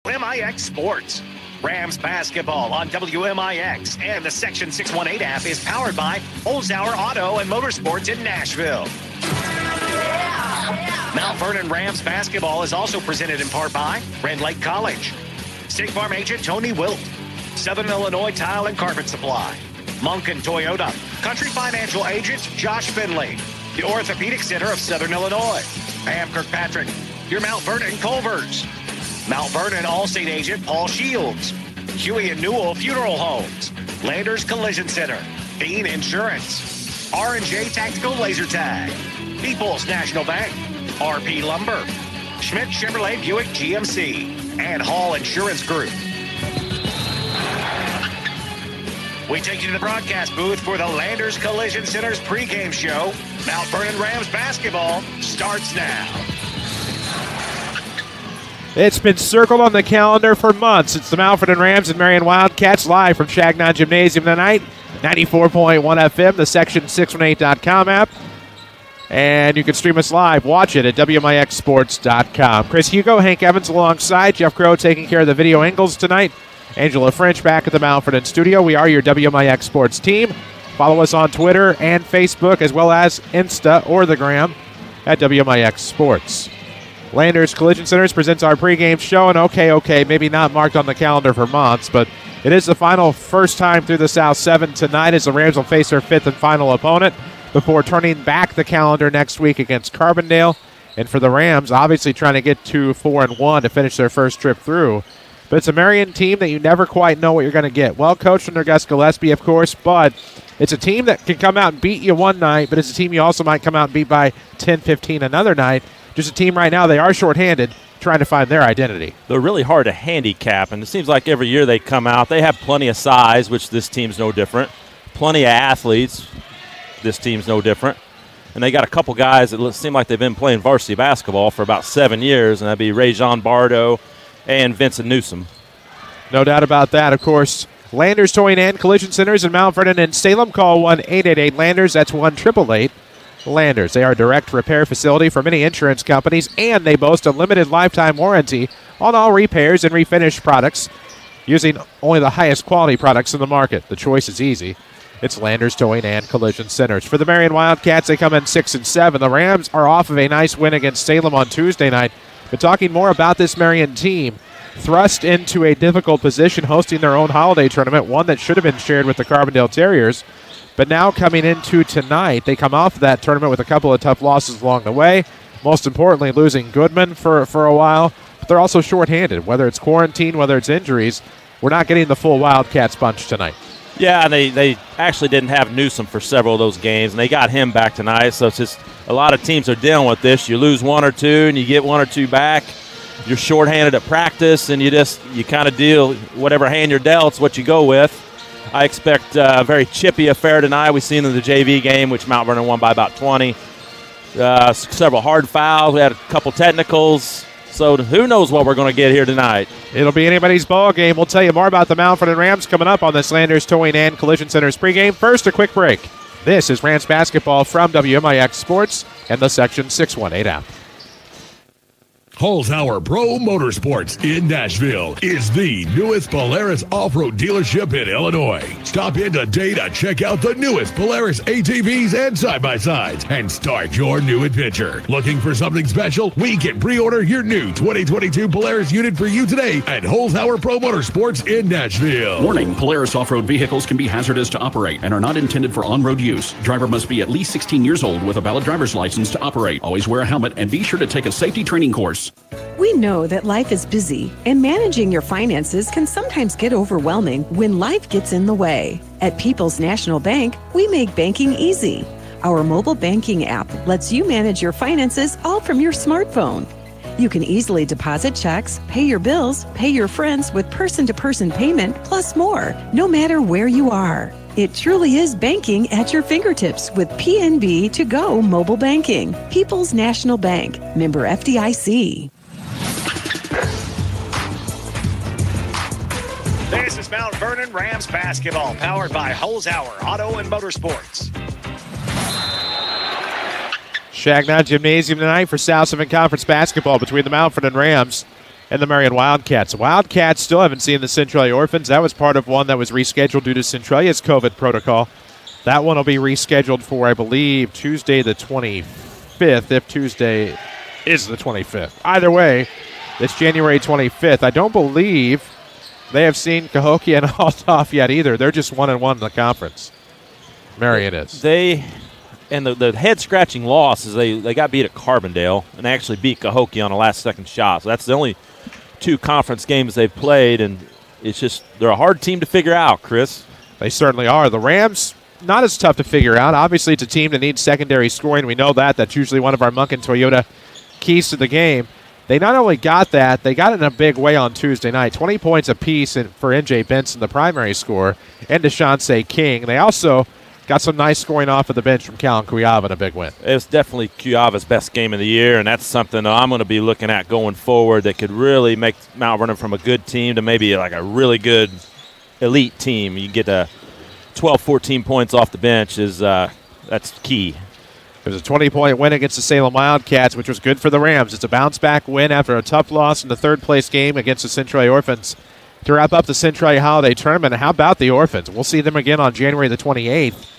WMIX Sports. Rams basketball on WMIX and the Section 618 app is powered by Holzhauer Auto and Motorsports in Nashville. Mount Vernon Rams basketball is also presented in part by Rend Lake College, State Farm agent Tony Wilt, Southern Illinois Tile and Carpet Supply, Monken Toyota, Country Financial agent Josh Finley, the Orthopedic Center of Southern Illinois, Pam Kirkpatrick, your Mount Vernon Culvers, Mount Vernon Allstate agent Paul Shields, Huey and Newell Funeral Homes, Landers Collision Center, Bean Insurance, R&J Tactical Laser Tag, People's National Bank, RP Lumber, Schmidt Chevrolet Buick GMC, and Hall Insurance Group. We take you to the broadcast booth for the Landers Collision Center's pregame show. Mount Vernon Rams basketball starts now. It's been circled on the calendar for months. It's the Mount Vernon Rams and Marion Wildcats live from Chagnon Gymnasium tonight. 94.1 FM, the Section618.com app. And you can stream us live. Watch it at WMIXsports.com. Chris Hugo, Hank Evans alongside. Jeff Crow taking care of the video angles tonight. Angela French back at the Mount Vernon studio. We are your WMIX Sports team. Follow us on Twitter and Facebook as well as Insta or the Gram at WMIX Sports. Landers Collision Centers presents our pregame show, and okay, maybe not marked on the calendar for months, but it is the final first time through the South 7 tonight as the Rams will face their fifth and final opponent before turning back the calendar next week against Carbondale. And for the Rams, obviously trying to get to 4-1 to finish their first trip through. But it's a Marion team that you never quite know what you're going to get. Well coached under Gus Gillespie, of course, but it's a team that can come out and beat you one night, but it's a team you also might come out and beat by 10-15 another night. Just a team right now, they are shorthanded, trying to find their identity. They're really hard to handicap, and it seems like every year they come out, they have plenty of size, which this team's no different, plenty of athletes, this team's no different, and they got a couple guys that seem like they've been playing varsity basketball for about 7 years, and that'd be Rajon Bardo and Vincent Newsom. No doubt about that. Of course, Landers Towing and Collision Centers in Mount Vernon and Salem. Call 1-888-LANDERS. That's 1-888 Landers. They are a direct repair facility for many insurance companies, and they boast a limited lifetime warranty on all repairs and refinish products using only the highest quality products in the market. The choice is easy. It's Landers Towing and Collision Centers. For the Marion Wildcats, they come in 6-7. The Rams are off of a nice win against Salem on Tuesday night. But talking more about this Marion team, thrust into a difficult position hosting their own holiday tournament, one that should have been shared with the Carbondale Terriers. But now coming into tonight, they come off of that tournament with a couple of tough losses along the way. Most importantly, losing Goodman for a while. But they're also shorthanded, whether it's quarantine, whether it's injuries. We're not getting the full Wildcats bunch tonight. Yeah, and they actually didn't have Newsom for several of those games, and they got him back tonight. So it's just a lot of teams are dealing with this. You lose one or two, and you get one or two back. You're shorthanded at practice, and you kind of deal whatever hand you're dealt, it's what you go with. I expect a very chippy affair tonight. We've seen in the JV game, which Mount Vernon won by about 20. Several hard fouls. We had a couple technicals. So who knows what we're going to get here tonight. It'll be anybody's ball game. We'll tell you more about the Mount Vernon Rams coming up on this Landers Towing and Collision Centers pregame. First, a quick break. This is Rams basketball from WMIX Sports and the Section 618 app. Holzhauer Pro Motorsports in Nashville is the newest Polaris off-road dealership in Illinois. Stop in today to check out the newest Polaris ATVs and side-by-sides and start your new adventure. Looking for something special? We can pre-order your new 2022 Polaris unit for you today at Holzhauer Pro Motorsports in Nashville. Warning, Polaris off-road vehicles can be hazardous to operate and are not intended for on-road use. Driver must be at least 16 years old with a valid driver's license to operate. Always wear a helmet and be sure to take a safety training course. We know that life is busy, and managing your finances can sometimes get overwhelming when life gets in the way. At People's National Bank, we make banking easy. Our mobile banking app lets you manage your finances all from your smartphone. You can easily deposit checks, pay your bills, pay your friends with person-to-person payment, plus more, no matter where you are. It truly is banking at your fingertips with PNB To Go mobile banking. People's National Bank, member FDIC. This is Mount Vernon Rams basketball, powered by Holzhauer Auto and Motorsports. Chagnon Gymnasium tonight for South 7 Conference basketball between the Mount Vernon Rams and the Marion Wildcats. Wildcats still haven't seen the Centralia Orphans. That was part of one that was rescheduled due to Centralia's COVID protocol. That one will be rescheduled for, I believe, Tuesday the 25th, if Tuesday is the 25th. Either way, it's January 25th. I don't believe they have seen Cahokia and Althoff yet either. They're just 1-1 in the conference. Marion is. And the head-scratching loss is they got beat at Carbondale and actually beat Cahokia on a last-second shot. So that's the only 2 conference games they've played, and it's just they're a hard team to figure out, Chris. They certainly are. The Rams, not as tough to figure out. Obviously, it's a team that needs secondary scoring. We know that. That's usually one of our Munkin Toyota keys to the game. They not only got that, they got it in a big way on Tuesday night. 20 points apiece for N.J. Benson, the primary scorer, and DeShonce King. They also got some nice scoring off of the bench from Callan Cuyava in a big win. It was definitely Cuyava's best game of the year, and that's something I'm going to be looking at going forward that could really make Mount Vernon from a good team to maybe like a really good elite team. You get 12, 14 points off the bench that's key. It was a 20-point win against the Salem Wildcats, which was good for the Rams. It's a bounce-back win after a tough loss in the third-place game against the Centralia Orphans to wrap up the Centralia Holiday Tournament. How about the Orphans? We'll see them again on January the 28th.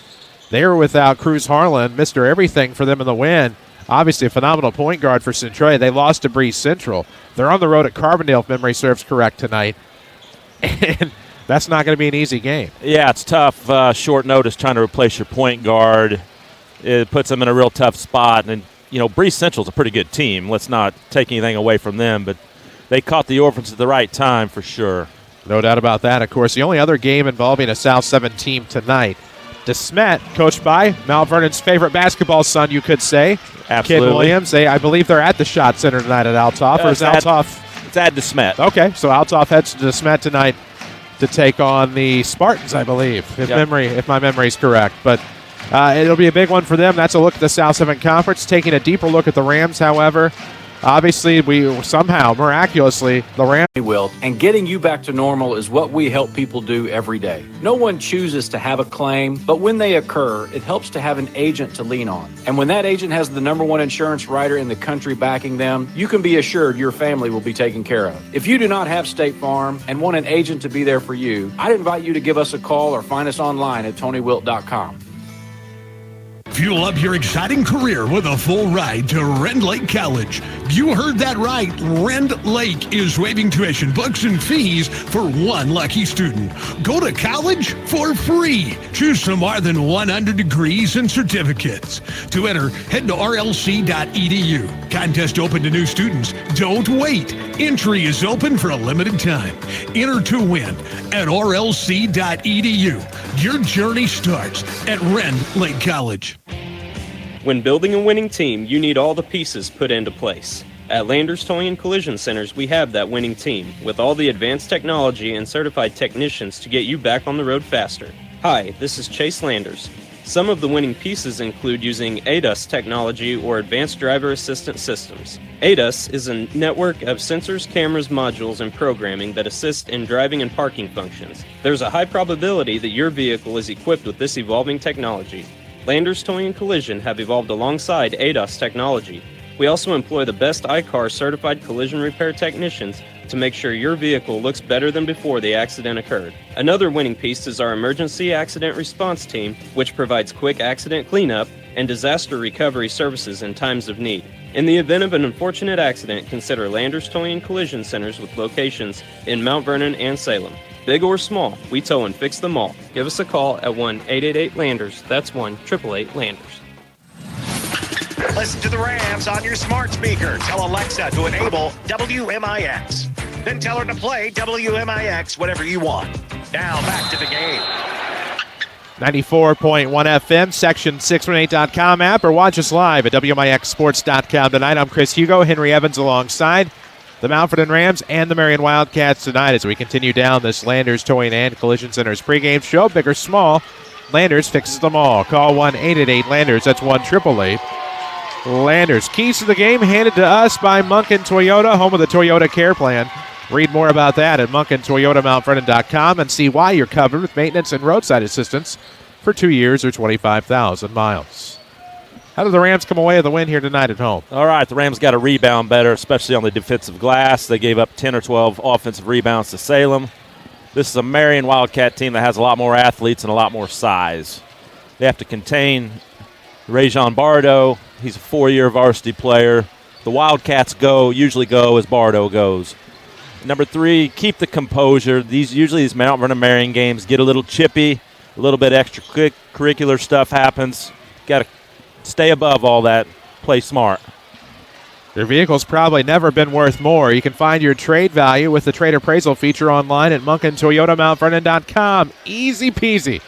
They were without Cruz Harlan, Mr. Everything for them in the win. Obviously a phenomenal point guard for Centralia. They lost to Breeze Central. They're on the road at Carbondale, if memory serves correct, tonight. And that's not going to be an easy game. Yeah, it's tough. Short notice trying to replace your point guard. It puts them in a real tough spot. And, Breeze Central's a pretty good team. Let's not take anything away from them. But they caught the Orphans at the right time for sure. No doubt about that. Of course, the only other game involving a South 7 team tonight, DeSmet, coached by Mount Vernon's favorite basketball son, you could say. Absolutely. Kid Williams. I believe they're at the Shot Center tonight at Althoff. Or is Althoff? It's at DeSmet. Okay, so Althoff heads to DeSmet tonight to take on the Spartans, I believe, if my memory is correct. But it'll be a big one for them. That's a look at the South 7 Conference. Taking a deeper look at the Rams, however. Obviously, we somehow, miraculously, the Rams will, and getting you back to normal is what we help people do every day. No one chooses to have a claim, but when they occur, it helps to have an agent to lean on. And when that agent has the #1 insurance writer in the country backing them, you can be assured your family will be taken care of. If you do not have State Farm and want an agent to be there for you, I'd invite you to give us a call or find us online at TonyWilt.com. Fuel up your exciting career with a full ride to Rend Lake College. You heard that right. Rend Lake is waiving tuition, books, and fees for one lucky student. Go to college for free. Choose from more than 100 degrees and certificates. To enter, head to rlc.edu. Contest open to new students. Don't wait. Entry is open for a limited time. Enter to win at rlc.edu. Your journey starts at Rend Lake College. When building a winning team, you need all the pieces put into place. At Landers Towing and Collision Centers, we have that winning team, with all the advanced technology and certified technicians to get you back on the road faster. Hi, this is Chase Landers. Some of the winning pieces include using ADAS technology or Advanced Driver Assistance Systems. ADAS is a network of sensors, cameras, modules, and programming that assist in driving and parking functions. There's a high probability that your vehicle is equipped with this evolving technology. Landers Towing and Collision have evolved alongside ADAS technology. We also employ the best ICAR certified collision repair technicians to make sure your vehicle looks better than before the accident occurred. Another winning piece is our emergency accident response team, which provides quick accident cleanup and disaster recovery services in times of need. In the event of an unfortunate accident, consider Landers Towing and Collision Centers with locations in Mount Vernon and Salem. Big or small, we tow and fix them all. Give us a call at 1-888-LANDERS. That's 1-888-LANDERS. Listen to the Rams on your smart speaker. Tell Alexa to enable WMIX. Then tell her to play WMIX whenever you want. Now back to the game. 94.1 FM, section618.com app, or watch us live at WMIXsports.com tonight. I'm Chris Hugo, Henry Evans alongside the Mount Vernon Rams and the Marion Wildcats tonight as we continue down this Landers Towing and Collision Center's pregame show. Big or small, Landers fixes them all. Call 1-888-LANDERS. That's 1-888. Landers. Keys to the game handed to us by Munkin Toyota, home of the Toyota Care Plan. Read more about that at munkintoyotamountvernon.com and see why you're covered with maintenance and roadside assistance for 2 years or 25,000 miles. How do the Rams come away with the win here tonight at home? All right, the Rams got to rebound better, especially on the defensive glass. They gave up 10 or 12 offensive rebounds to Salem. This is a Marion Wildcat team that has a lot more athletes and a lot more size. They have to contain Rajon Bardo. He's a 4-year varsity player. The Wildcats usually go as Bardo goes. Number 3, keep the composure. These Mount Vernon Marion games get a little chippy, a little bit extracurricular stuff happens. Got to stay above all that. Play smart. Your vehicle's probably never been worth more. You can find your trade value with the trade appraisal feature online at MunkinToyotaMountVernon.com. Easy peasy.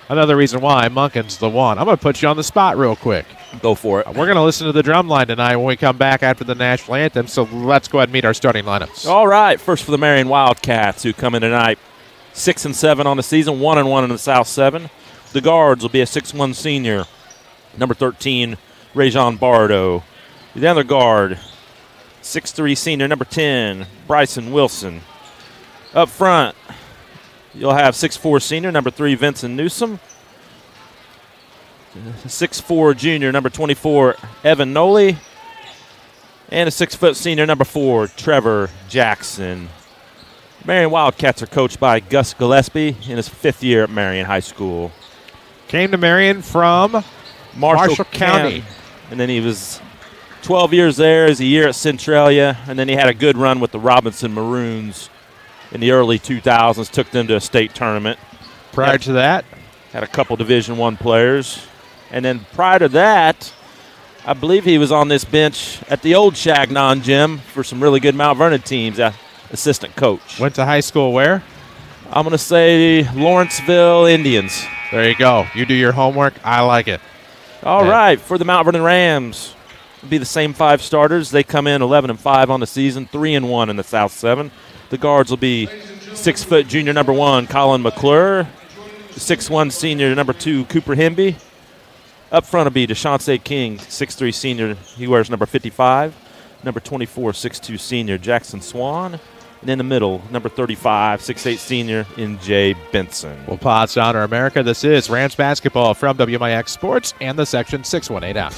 Another reason why Munkin's the one. I'm going to put you on the spot real quick. Go for it. We're going to listen to the drum line tonight when we come back after the national anthem, so let's go ahead and meet our starting lineups. All right, first for the Marion Wildcats, who come in tonight 6-7 on the season, 1-1 in the South 7. The guards will be a 6'1 senior, number 13, Rajon Bardo. The other guard, 6'3 senior, number 10, Bryson Wilson. Up front, you'll have 6'4 senior, number 3, Vincent Newsom. 6'4 junior, number 24, Evan Noley. And a 6' senior, number 4, Trevor Jackson. Marion Wildcats are coached by Gus Gillespie in his 5th year at Marion High School. Came to Marion from Marshall County. And then he was 12 years there, as a year at Centralia, and then he had a good run with the Robinson Maroons in the early 2000s, took them to a state tournament. Prior to that? Had a couple Division I players. And then prior to that, I believe he was on this bench at the old Chagnon gym for some really good Mount Vernon teams, assistant coach. Went to high school where? I'm going to say Lawrenceville Indians. There you go. You do your homework. I like it. All right, for the Mount Vernon Rams, it'll be the same 5 starters. They come in 11-5 on the season, 3-1 in the South 7. The guards will be 6' junior number 1, Colin McClure, 6'1 senior number 2, Cooper Hemby. Up front will be DeShante King, 6'3 senior. He wears number 55. Number 24, 6'2 senior, Jackson Swan. And in the middle, number 35, 6'8 senior, N.J. Benson. Well, Pods Honor America, this is Rams basketball from WMIX Sports and the Section 618 app.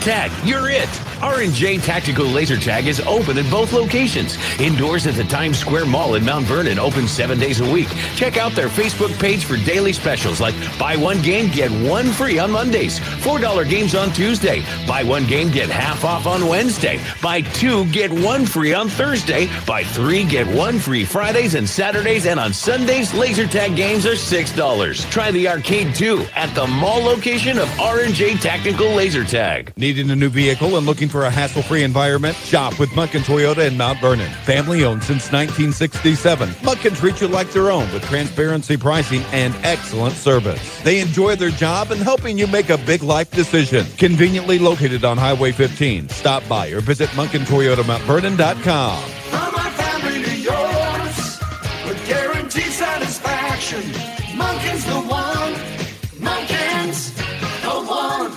Tag, you're it. R&J Tactical Laser Tag is open at both locations. Indoors at the Times Square Mall in Mount Vernon, open 7 days a week. Check out their Facebook page for daily specials like buy one game, get one free on Mondays. $4 games on Tuesday. Buy one game, get half off on Wednesday. Buy 2, get 1 free on Thursday. Buy 3, get 1 free Fridays and Saturdays. And on Sundays, laser tag games are $6. Try the arcade too at the mall location of R&J Tactical Laser Tag. Needing a new vehicle and looking for a hassle-free environment? Shop with Munkin Toyota in Mount Vernon. Family-owned since 1967. Munkin treats you like their own with transparency pricing and excellent service. They enjoy their job and helping you make a big life decision. Conveniently located on Highway 15. Stop by or visit MunkinToyotaMountVernon.com. From my family to yours, with guaranteed satisfaction. Munkin's the one. Munkin's the one.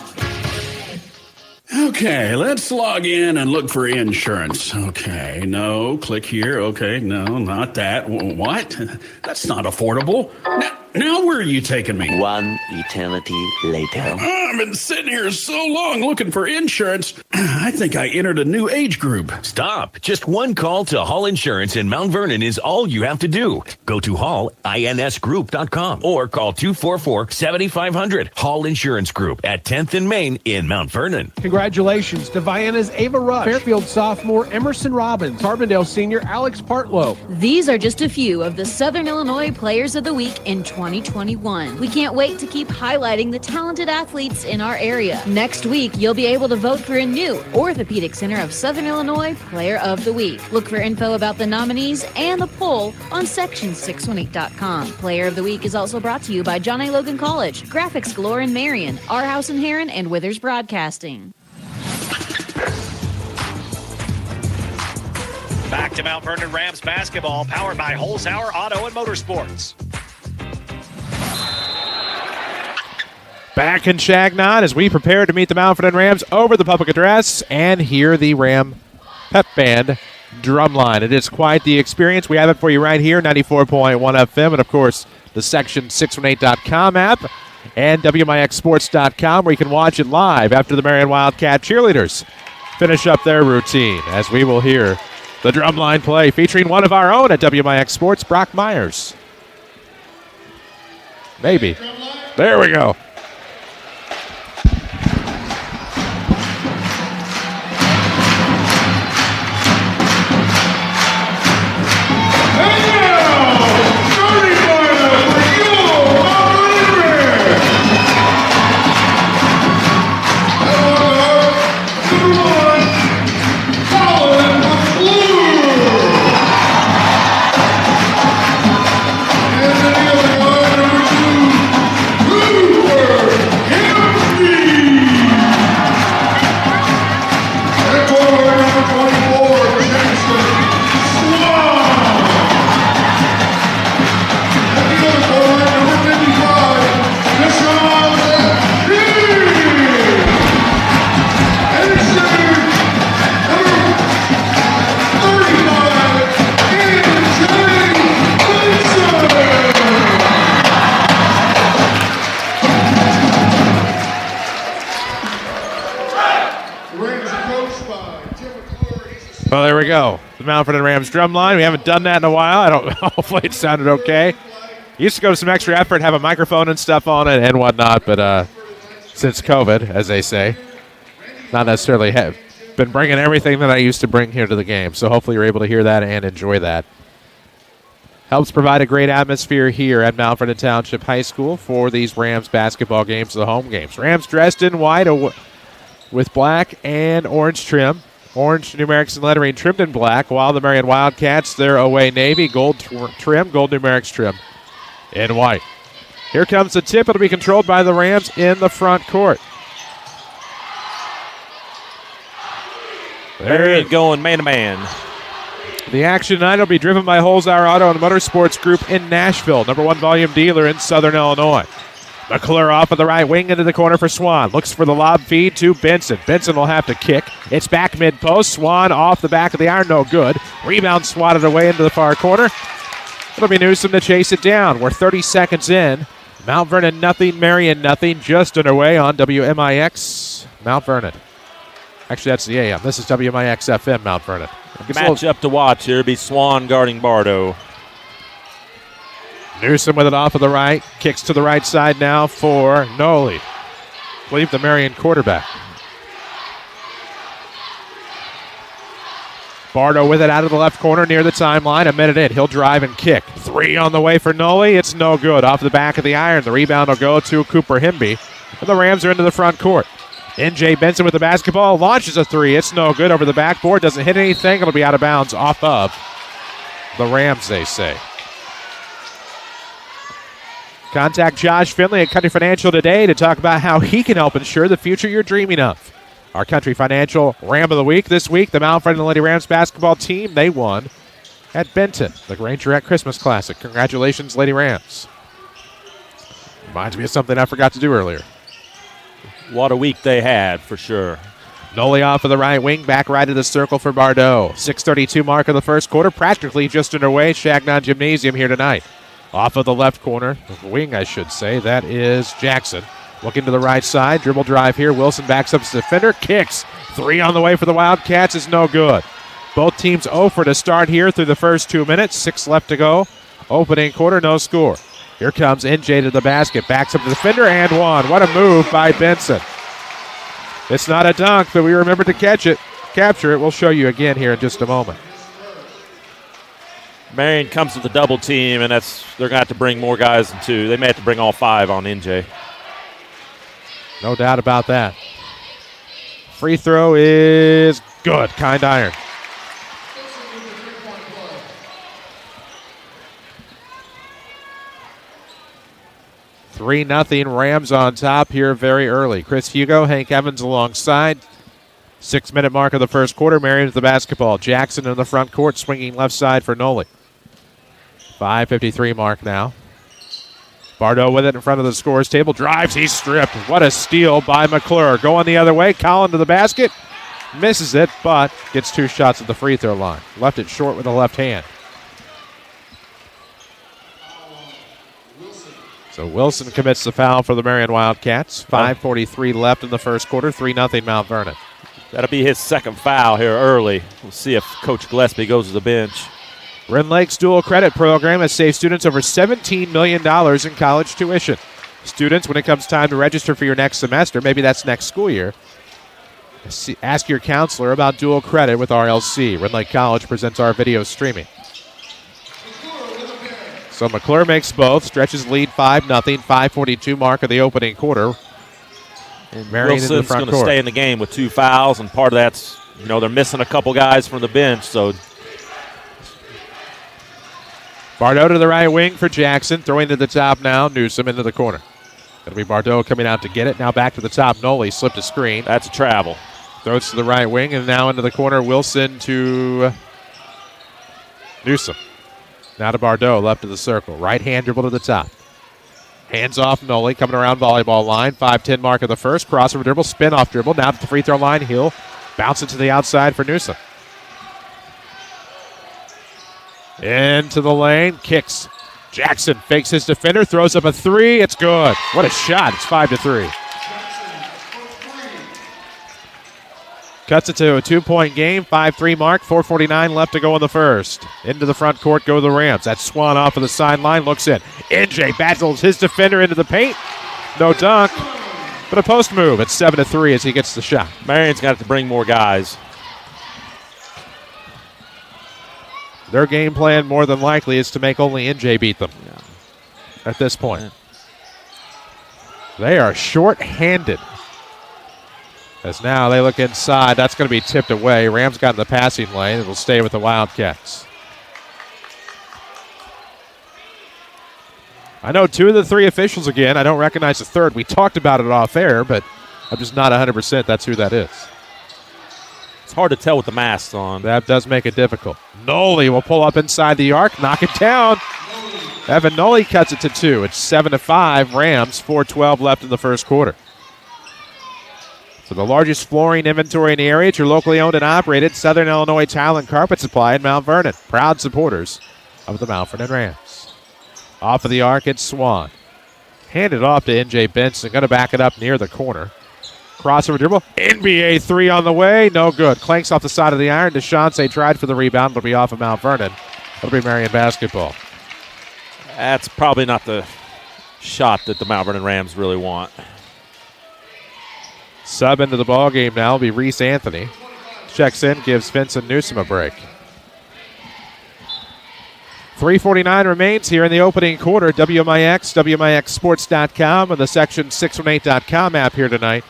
Okay, let's log in and look for insurance. Okay, no, click here. Okay, no, not that. What? That's not affordable. Now where are you taking me? One eternity later. I've been sitting here so long looking for insurance. I think I entered a new age group. Stop. Just one call to Hall Insurance in Mount Vernon is all you have to do. Go to hallinsgroup.com or call 244-7500. Hall Insurance Group at 10th and Main in Mount Vernon. Congratulations to Vienna's Ava Rush, Fairfield sophomore Emerson Robbins, Carbondale senior Alex Partlow. These are just a few of the Southern Illinois Players of the Week in 2021. We can't wait to keep highlighting the talented athletes in our area. Next week, you'll be able to vote for a new Orthopedic Center of Southern Illinois Player of the Week. Look for info about the nominees and the poll on section618.com. Player of the Week is also brought to you by John A. Logan College, Graphics Galore in Marion, Our House in Heron, and Withers Broadcasting. Back to Mount Vernon Rams basketball, powered by Holzhauer Auto and Motorsports. Back in Chagnon as we prepare to meet the Mount Vernon Rams over the public address and hear the Ram Pep Band drumline. It is quite the experience. We have it for you right here, 94.1 FM, and of course the Section618.com app. and WMIXsports.com, where you can watch it live after the Marion Wildcat cheerleaders finish up their routine, as we will hear the drumline play featuring one of our own at WMIX Sports, Brock Myers. Maybe. There we go. Well, there we go. The Mount Vernon Rams drum line. We haven't done that in a while. Hopefully it sounded okay. Used to go to some extra effort, have a microphone and stuff on it and whatnot, but since COVID, as they say, not necessarily have been bringing everything that I used to bring here to the game. So hopefully you're able to hear that and enjoy that. Helps provide a great atmosphere here at Mount Vernon Township High School for these Rams basketball games, the home games. Rams dressed in white with black and orange trim. Orange numerics and lettering trimmed in black, while the Marion Wildcats, their away navy, gold trim, gold numerics trim in white. Here comes the tip. It'll be controlled by the Rams in the front court. Marion going man-to-man. The action tonight will be driven by Holzhauer Auto and Motorsports Group in Nashville, #1 volume dealer in Southern Illinois. McClure off of the right wing into the corner for Swan. Looks for the lob feed to Benson. Benson will have to kick. It's back mid-post. Swan off the back of the iron, no good. Rebound swatted away into the far corner. It'll be Newsom to chase it down. We're 30 seconds in. Mount Vernon nothing, Marion nothing. Just underway on WMIX Mount Vernon. Actually, that's the AM. This is WMIX FM Mount Vernon. Match up to watch here. It'll be Swan guarding Bardo. Newsom with it off of the right. Kicks to the right side now for Noli. I believe the Marion quarterback. Bardo with it out of the left corner near the timeline. A minute in. He'll drive and kick. 3 on the way for Noli. It's no good. Off the back of the iron. The rebound will go to Cooper Himby. And the Rams are into the front court. N.J. Benson with the basketball. Launches a 3. It's no good. Over the backboard. Doesn't hit anything. It'll be out of bounds off of the Rams, they say. Contact Josh Finley at Country Financial today to talk about how he can help ensure the future you're dreaming of. Our Country Financial Ram of the Week this week, the Mount Vernon Lady Rams basketball team, they won at Benton, the Grangerette Christmas Classic. Congratulations, Lady Rams. Reminds me of something I forgot to do earlier. What a week they had, for sure. Noli off of the right wing, back right of the circle for Bardo. 6:32 mark of the first quarter, practically just underway. Chagnon Gymnasium here tonight. Off of the left corner, wing I should say, that is Jackson. Looking to the right side, dribble drive here. Wilson backs up his defender, kicks. 3 on the way for the Wildcats is no good. Both teams 0 for to start here through the first 2 minutes. 6 left to go. Opening quarter, no score. Here comes NJ to the basket, backs up the defender and one. What a move by Benson. It's not a dunk, but we remember to capture it. We'll show you again here in just a moment. Marion comes with a double team, and they're going to have to bring more guys than 2. They may have to bring all 5 on NJ. No doubt about that. Free throw is good. Kind iron. Three 0 Rams on top here very early. Chris Hugo, Hank Evans alongside. 6-minute mark of the first quarter. Marion with the basketball. Jackson in the front court, swinging left side for Noli. 5:53 mark now. Bardo with it in front of the scores table. Drives, he's stripped. What a steal by McClure. Going the other way. Collin to the basket. Misses it, but gets 2 shots at the free throw line. Left it short with the left hand. So Wilson commits the foul for the Marion Wildcats. 5:43 left in the first quarter. 3-0 Mount Vernon. That'll be his second foul here early. We'll see if Coach Gillespie goes to the bench. Rend Lake's dual credit program has saved students over $17 million in college tuition. Students, when it comes time to register for your next semester, maybe that's next school year, ask your counselor about dual credit with RLC. Rend Lake College presents our video streaming. So McClure makes both, stretches lead 5-0, 5:42 mark of the opening quarter. And Marion into the Wilson's front going to court. stay in the game with 2 fouls, and part of that's, they're missing a couple guys from the bench. So Bardot to the right wing for Jackson, throwing to the top now. Newsom into the corner. It'll be Bardot coming out to get it. Now back to the top. Noli slipped a screen. That's a travel. Throws to the right wing, and now into the corner. Wilson to Newsom. Now to Bardot, left of the circle. Right hand dribble to the top. Hands off Noli, coming around volleyball line. 5:10 mark of the first. Crossover dribble, spin off dribble. Now to the free throw line. He'll bounce it to the outside for Newsom. Into the lane, kicks. Jackson fakes his defender, throws up a 3. It's good. What a shot. It's 5-3. Cuts it to a 2-point game, 5-3 mark, 4:49 left to go in the first. Into the front court go the Rams. That's Swan off of the sideline, looks in. NJ battles his defender into the paint. No dunk, but a post move. It's 7-3 as he gets the shot. Marion's got to bring more guys. Their game plan more than likely is to make only NJ beat them at this point. They are short-handed. As now they look inside. That's going to be tipped away. Rams got in the passing lane. It'll stay with the Wildcats. I know 2 of the 3 officials again. I don't recognize the third. We talked about it off air, but I'm just not 100% that's who that is. It's hard to tell with the masks on. That does make it difficult. Noli will pull up inside the arc, knock it down. Evan Noli cuts it to 2. It's 7-5. Rams, 4:12 left in the first quarter. So the largest flooring inventory in the area. It's your locally owned and operated Southern Illinois Tile and Carpet Supply in Mount Vernon. Proud supporters of the Mount Vernon Rams. Off of the arc, it's Swan. Handed off to NJ Benson. Going to back it up near the corner. Crossover dribble. NBA 3 on the way. No good. Clanks off the side of the iron. DeShante tried for the rebound, but will be off of Mount Vernon. It'll be Marion basketball. That's probably not the shot that the Mount Vernon Rams really want. Sub into the ball game now will be Reese Anthony. Checks in, gives Vincent Newsom a break. 3:49 remains here in the opening quarter. WMIX, WMIXsports.com, and the Section 618.com app here tonight.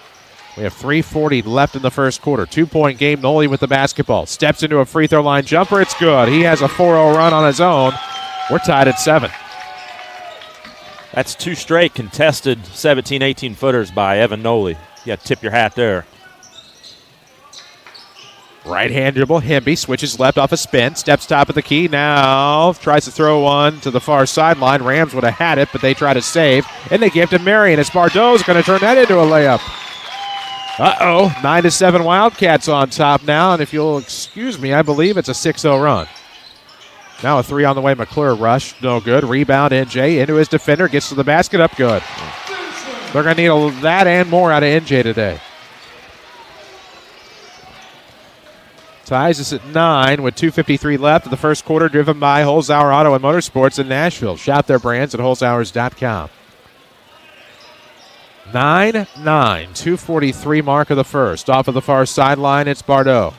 We have 3:40 left in the first quarter. 2-point game. Noli with the basketball. Steps into a free throw line jumper. It's good. He has a 4-0 run on his own. We're tied at 7. That's 2 straight contested 17, 18-footers by Evan Noli. You got to tip your hat there. Right hand dribble. Hemby switches left off a spin. Steps top of the key. Now tries to throw one to the far sideline. Rams would have had it, but they try to save. And they give to Marion. As Bardot's going to turn that into a layup. 9-7 Wildcats on top now. And if you'll excuse me, I believe it's a 6-0 run. Now a 3 on the way. McClure rush. No good. Rebound NJ into his defender. Gets to the basket. Up good. They're going to need that and more out of NJ today. Ties us at 9 with 2:53 left in the first quarter, driven by Holzhauer Auto and Motorsports in Nashville. Shop their brands at holzhauers.com. 9-9, 2:43 mark of the first. Off of the far sideline, it's Bardot.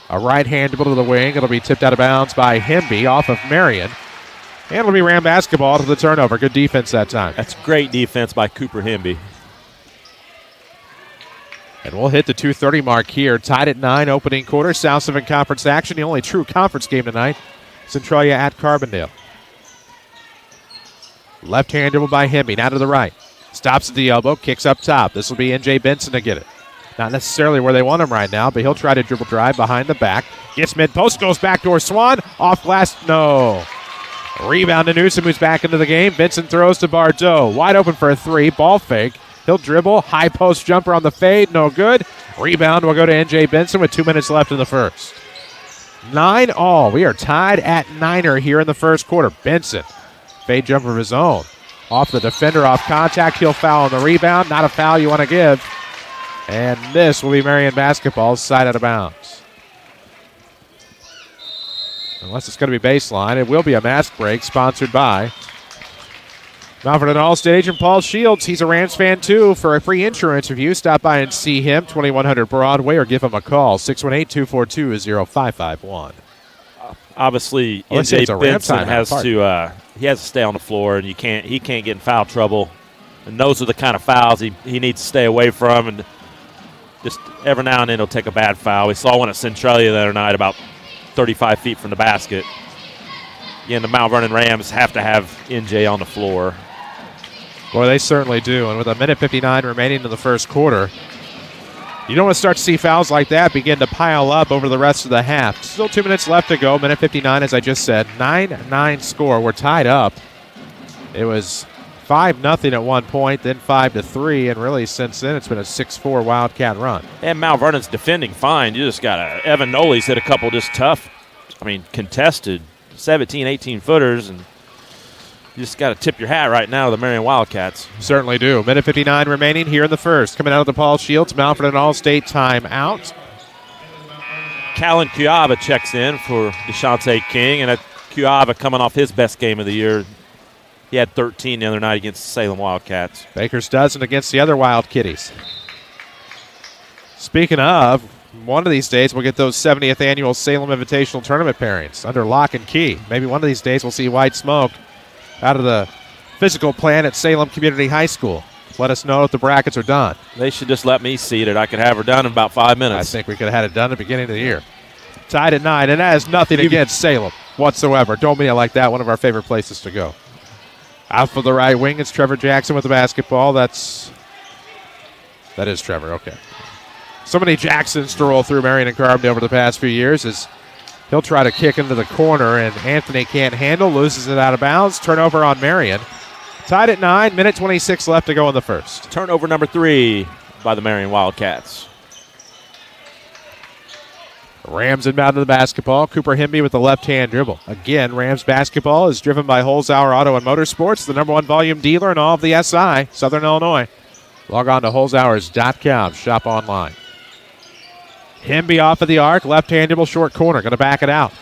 A right hand dribble to the wing. It'll be tipped out of bounds by Hemby off of Marion. And it'll be Ram basketball to the turnover. Good defense that time. That's great defense by Cooper Hemby. And we'll hit the 2:30 mark here. Tied at 9, opening quarter. South 7 Conference action. The only true conference game tonight. Centralia at Carbondale. Left hand dribble by Hemby. Now to the right. Stops at the elbow. Kicks up top. This will be NJ Benson to get it. Not necessarily where they want him right now, but he'll try to dribble drive behind the back. Gets mid-post. Goes backdoor Swan. Off glass. No. Rebound to Newsom, who's back into the game. Benson throws to Bardot. Wide open for a 3. Ball fake. He'll dribble. High post jumper on the fade. No good. Rebound will go to NJ Benson with 2 minutes left in the first. 9-all. We are tied at 9er here in the first quarter. Benson. Fade jumper of his own. Off the defender, off contact. He'll foul on the rebound. Not a foul you want to give. And this will be Marion basketball's side out of bounds. Unless it's going to be baseline, it will be a mask break sponsored by Mount Vernon All-State agent Paul Shields. He's a Rams fan, too. For a free insurance review, stop by and see him, 2100 Broadway, or give him a call, 618-242-0551. Obviously, NJ Benson has to stay on the floor, and he can't get in foul trouble. And those are the kind of fouls he needs to stay away from. And just every now and then he'll take a bad foul. We saw one at Centralia the other night about 35 feet from the basket. Again, the Mount Vernon Rams have to have NJ on the floor. Boy, they certainly do. And with 1:59 remaining in the first quarter, you don't want to start to see fouls like that begin to pile up over the rest of the half. Still 2 minutes left to go. 1:59, as I just said. 9-9 score. We're tied up. It was 5-0 at one point, then 5-3, and really since then it's been a 6-4 Wildcat run. And Mount Vernon's defending fine. You just got Evan Noley's hit a couple just tough, contested 17, 18-footers, and you just got to tip your hat right now to the Marion Wildcats. Certainly do. 1:59 remaining here in the first. Coming out of the Paul Shields, Mount Vernon All-State timeout. Callan Cuava checks in for DeShante King, and Cuava coming off his best game of the year. He had 13 the other night against the Salem Wildcats. Baker's dozen against the other Wild Kitties. Speaking of, one of these days we'll get those 70th annual Salem Invitational Tournament pairings under lock and key. Maybe one of these days we'll see white smoke out of the physical plant at Salem Community High School. Let us know if the brackets are done. They should just let me seed it. I could have her done in about 5 minutes. I think we could have had it done at the beginning of the year. Tied at 9, and that has nothing against Salem whatsoever. Don't mean it like that. One of our favorite places to go. Out for the right wing, it's Trevor Jackson with the basketball. That is Trevor, okay. So many Jacksons to roll through Marion and Carbondale over the past few years as he'll try to kick into the corner, and Anthony can't handle, loses it out of bounds. Turnover on Marion. Tied at 9, 1:26 left to go in the first. Turnover number 3 by the Marion Wildcats. Rams inbound to the basketball. Cooper Hemby with the left-hand dribble. Again, Rams basketball is driven by Holzhauer Auto and Motorsports, the #1 volume dealer in all of the SI, Southern Illinois. Log on to holzhauers.com. Shop online. Hemby off of the arc. Left-hand dribble, short corner. Going to back it out.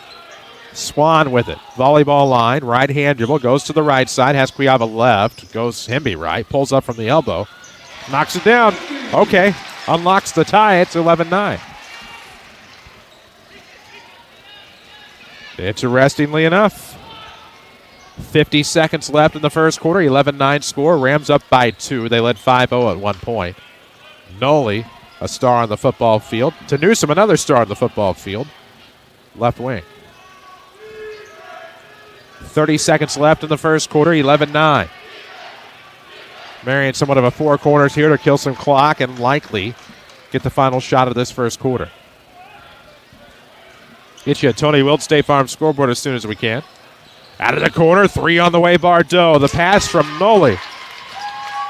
Swan with it. Volleyball line. Right-hand dribble. Goes to the right side. Has Cuiava left. Goes Hemby right. Pulls up from the elbow. Knocks it down. Okay. Unlocks the tie. It's 11-9. Interestingly enough, 50 seconds left in the first quarter. 11-9 score. Rams up by 2. They led 5-0 at one point. Noley, a star on the football field. To Newsom, another star on the football field. Left wing. 30 seconds left in the first quarter. 11-9. Marion somewhat of a four corners here to kill some clock and likely get the final shot of this first quarter. Get you a Tony Wilt State Farm scoreboard as soon as we can. Out of the corner, 3 on the way, Bardot. The pass from Noley.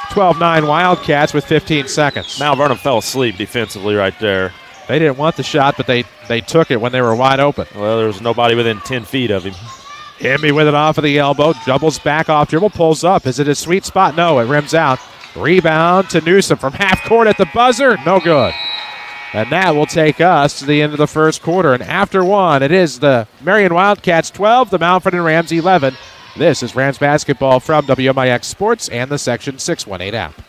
12-9 Wildcats with 15 seconds. Mount Vernon fell asleep defensively right there. They didn't want the shot, but they took it when they were wide open. Well, there was nobody within 10 feet of him. Hemby with it off of the elbow. Doubles back off dribble, pulls up. Is it a sweet spot? No, it rims out. Rebound to Newsom from half court at the buzzer. No good. And that will take us to the end of the first quarter. And after one, it is the Marion Wildcats 12, the Mount Vernon Rams 11. This is Rams basketball from WMIX Sports and the Section 618 app.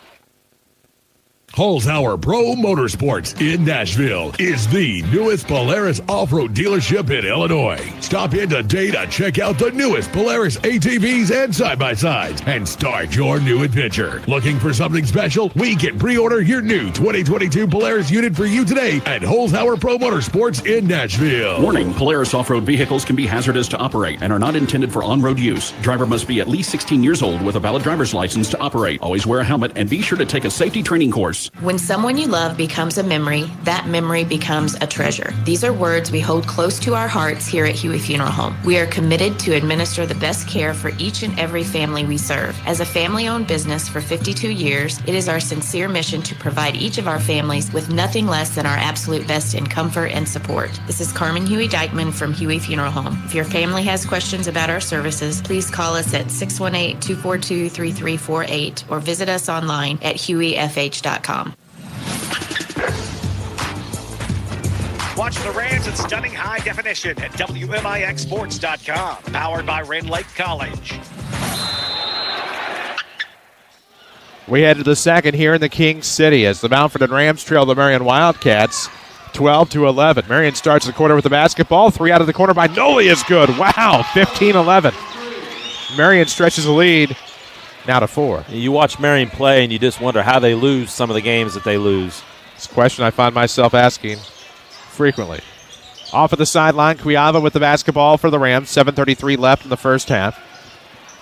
Holzhauer Pro Motorsports in Nashville is the newest Polaris off-road dealership in Illinois. Stop in today to check out the newest Polaris ATVs and side-by-sides and start your new adventure. Looking for something special? We can pre-order your new 2022 Polaris unit for you today at Holzhauer Pro Motorsports in Nashville. Warning, Polaris off-road vehicles can be hazardous to operate and are not intended for on-road use. Driver must be at least 16 years old with a valid driver's license to operate. Always wear a helmet and be sure to take a safety training course Studios. When someone you love becomes a memory, that memory becomes a treasure. These are words we hold close to our hearts here at Huey Funeral Home. We are committed to administer the best care for each and every family we serve. As a family-owned business for 52 years, it is our sincere mission to provide each of our families with nothing less than our absolute best in comfort and support. This is Carmen Huey Dykeman from Huey Funeral Home. If your family has questions about our services, please call us at 618-242-3348 or visit us online at hueyfh.com. Watch the Rams in stunning high definition at WMIXsports.com. Powered by Rand Lake College. We head to the second here in the King City as the Mount Vernon Rams trail the Marion Wildcats 12-11. Marion starts the quarter with the basketball. 3 out of the corner by Noli is good. Wow, 15-11. Marion stretches the lead now to 4. You watch Marion play and you just wonder how they lose some of the games that they lose. It's a question I find myself asking frequently. Off of the sideline, Cuiava with the basketball for the Rams. 7:33 left in the first half.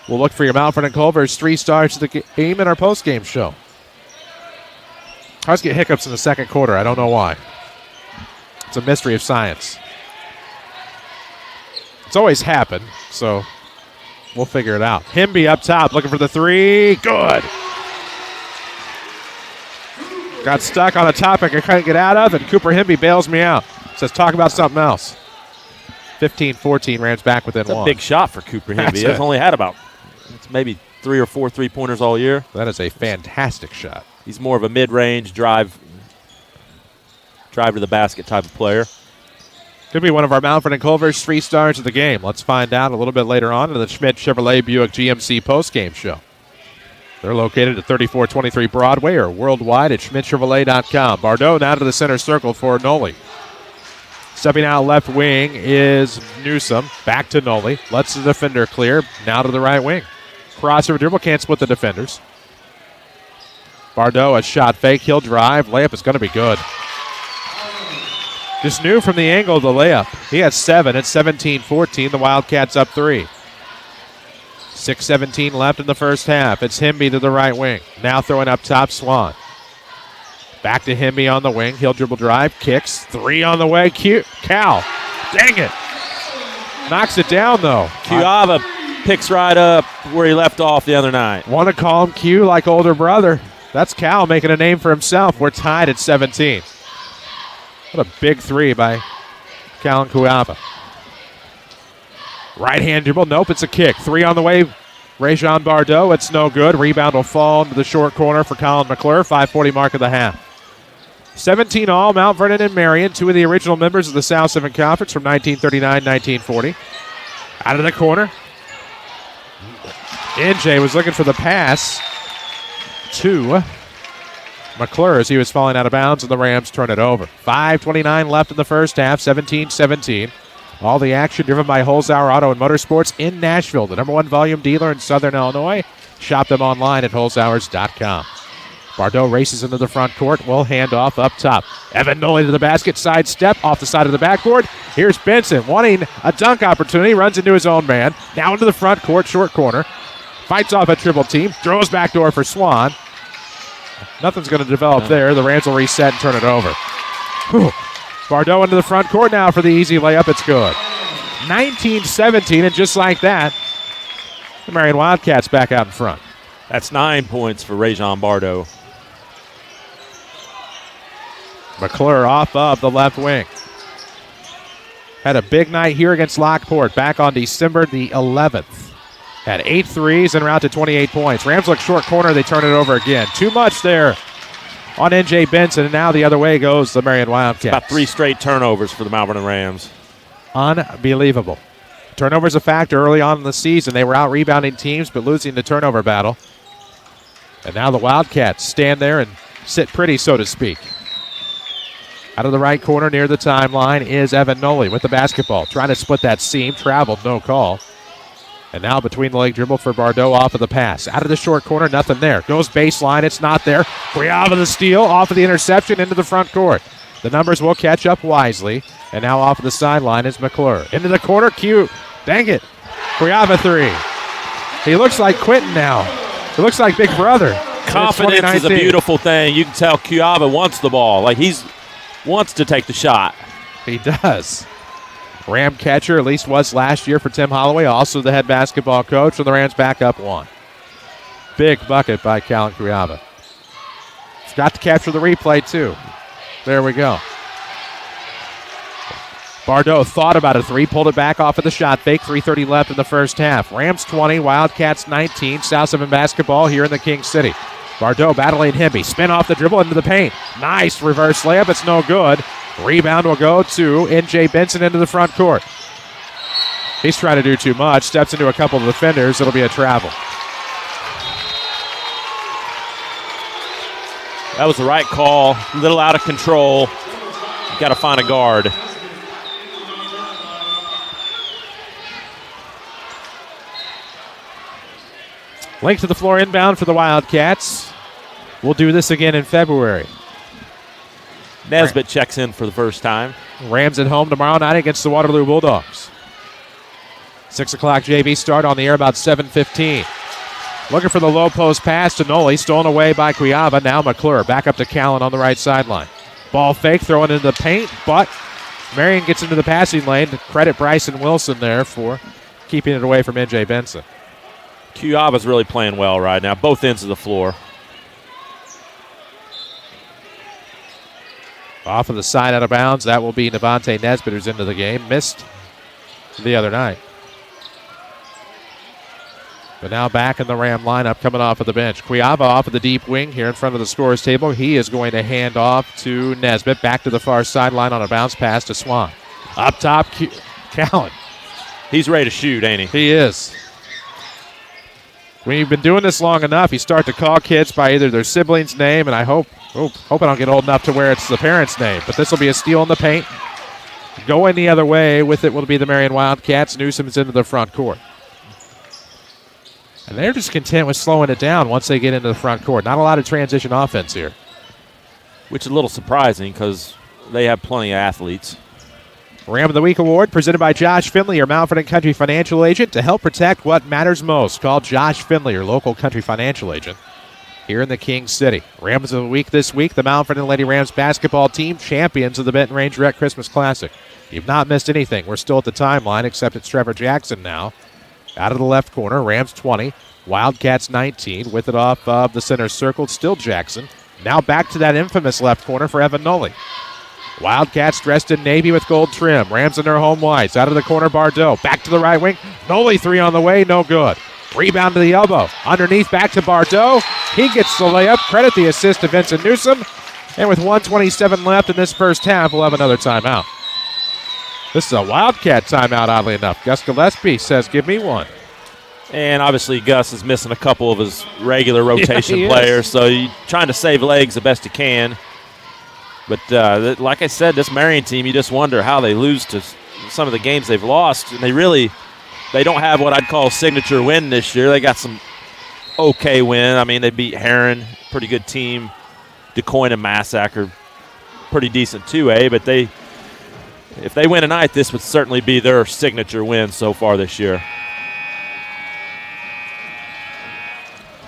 We'll look for your Mount Vernon Culver's 3 stars to the game in our postgame show. I always get hiccups in the second quarter. I don't know why. It's a mystery of science. It's always happened, so we'll figure it out. Himby up top, looking for the 3. Good. Got stuck on a topic I couldn't get out of, and Cooper Himby bails me out. Says, talk about something else. 15-14, Rams back within 1. That's a big shot for Cooper Himby. He's only had about maybe 3 or 4 3-pointers all year. That is a fantastic shot. He's more of a mid-range drive to the basket type of player. Could be one of our Mount Vernon Culver's 3 stars of the game. Let's find out a little bit later on in the Schmidt Chevrolet Buick GMC postgame show. They're located at 3423 Broadway or worldwide at schmidtchevrolet.com. Bardot now to the center circle for Noli. Stepping out left wing is Newsom. Back to Noli. Lets the defender clear. Now to the right wing. Crossover dribble. Can't split the defenders. Bardot, a shot fake. He'll drive. Layup is going to be good. Just knew from the angle of the layup. He has 7. It's 17-14. The Wildcats up 3. 6:17 left in the first half. It's Himby to the right wing. Now throwing up top, Swan. Back to Himby on the wing. He'll dribble drive. Kicks. 3 on the way. Cal. Dang it. Knocks it down, though. Cuiava picks right up where he left off the other night. Want to call him Q like older brother. That's Cal making a name for himself. We're tied at 17. What a big 3 by Cal and Cuiava. Right-hand dribble. Nope, it's a kick. 3 on the way. Rajon Bardot. It's no good. Rebound will fall into the short corner for Colin McClure. 5:40 mark of the half. 17 all, Mount Vernon and Marion, 2 of the original members of the South 7 Conference from 1939-1940. Out of the corner. NJ was looking for the pass to McClure as he was falling out of bounds, and the Rams turn it over. 5:29 left in the first half, 17-17. All the action driven by Holzhauer Auto and Motorsports in Nashville, the #1 volume dealer in Southern Illinois. Shop them online at holzhauers.com. Bardot races into the front court. Will hand off up top. Evan Noli to the basket. Side step off the side of the backboard. Here's Benson wanting a dunk opportunity. Runs into his own man. Now into the front court, short corner. Fights off a triple team. Throws backdoor for Swan. Nothing's going to develop there. The Rams will reset and turn it over. Whew. Bardot into the front court now for the easy layup. It's good. 19-17, and just like that, the Marion Wildcats back out in front. That's 9 points for Rajon Bardot. McClure off of the left wing. Had a big night here against Lockport back on December the 11th. Had 8 threes and round to 28 points. Rams look short corner. They turn it over again. Too much there on N.J. Benson, and now the other way goes the Marion Wildcats. About 3 straight turnovers for the Mount Vernon Rams. Unbelievable. Turnovers a factor early on in the season. They were out rebounding teams, but losing the turnover battle. And now the Wildcats stand there and sit pretty, so to speak. Out of the right corner near the timeline is Evan Noli with the basketball. Trying to split that seam. Traveled, no call. And now between the leg dribble for Bardot off of the pass. Out of the short corner, nothing there. Goes baseline, it's not there. Cuiava the steal, off of the interception into the front court. The numbers will catch up wisely. And now off of the sideline is McClure. Into the corner, Q. Dang it. Cuiava 3. He looks like Quentin now. He looks like Big Brother. Confidence is a beautiful thing. You can tell Cuiava wants the ball. Like, he wants to take the shot. He does. Ram catcher, at least was last year for Tim Holloway, also the head basketball coach, and the Rams back up 1. Big bucket by Callan Cuiava. Forgot to capture the replay, too. There we go. Bardot thought about a 3, pulled it back off of the shot fake. 3:30 left in the first half. Rams 20, Wildcats 19. South 7 basketball here in the King City. Bardot battling Hemby. Spin off the dribble into the paint. Nice reverse layup. It's no good. Rebound will go to N.J. Benson into the front court. He's trying to do too much. Steps into a couple of defenders. It'll be a travel. That was the right call. A little out of control. You got to find a guard. Link to the floor inbound for the Wildcats. We'll do this again in February. Nesbitt checks in for the first time. Rams at home tomorrow night against the Waterloo Bulldogs. 6 o'clock JV start on the air about 7:15. Looking for the low post pass to Noli. Stolen away by Cuiava. Now McClure back up to Callan on the right sideline. Ball fake, throwing into the paint, but Marion gets into the passing lane. Credit Bryson Wilson there for keeping it away from N.J. Benson. Cuiava's really playing well right now, both ends of the floor. Off of the side out of bounds. That will be Devontae Nesbitt, who's into the game. Missed the other night. But now back in the Ram lineup coming off of the bench. Cuiava off of the deep wing here in front of the scorer's table. He is going to hand off to Nesbitt. Back to the far sideline on a bounce pass to Swan. Up top, Callan. He's ready to shoot, ain't he? He is. When you've been doing this long enough, you start to call kids by either their sibling's name, and I hope I don't get old enough to where it's the parent's name. But this will be a steal in the paint. Going the other way with it will be the Marion Wildcats. Newsom's into the front court. And they're just content with slowing it down once they get into the front court. Not a lot of transition offense here. Which is a little surprising because they have plenty of athletes. Ram of the Week Award presented by Josh Finley, your Mount Vernon Country financial agent. To help protect what matters most, call Josh Finley, your local country financial agent here in the King City. Rams of the Week this week, the Mount Vernon Lady Rams basketball team, champions of the Benton Range Rec Christmas Classic. You've not missed anything. We're still at the timeline, except it's Trevor Jackson now. Out of the left corner, Rams 20, Wildcats 19. With it off of the center circle, still Jackson. Now back to that infamous left corner for Evan Noli. Wildcats dressed in navy with gold trim. Rams in their home whites. Out of the corner, Bardot. Back to the right wing. Noli 3 on the way, no good. Rebound to the elbow. Underneath, back to Bardot. He gets the layup. Credit the assist to Vincent Newsom. And with 1:27 left in this first half, we'll have another timeout. This is a Wildcat timeout, oddly enough. Gus Gillespie says, give me one. And obviously Gus is missing a couple of his regular rotation players, so he's trying to save legs the best he can. But like I said, this Marion team, you just wonder how they lose to some of the games they've lost. And they don't have what I'd call a signature win this year. They got some okay win. I mean, they beat Heron, pretty good team. DeCoin and Massacre, pretty decent 2A. But if they win tonight, this would certainly be their signature win so far this year.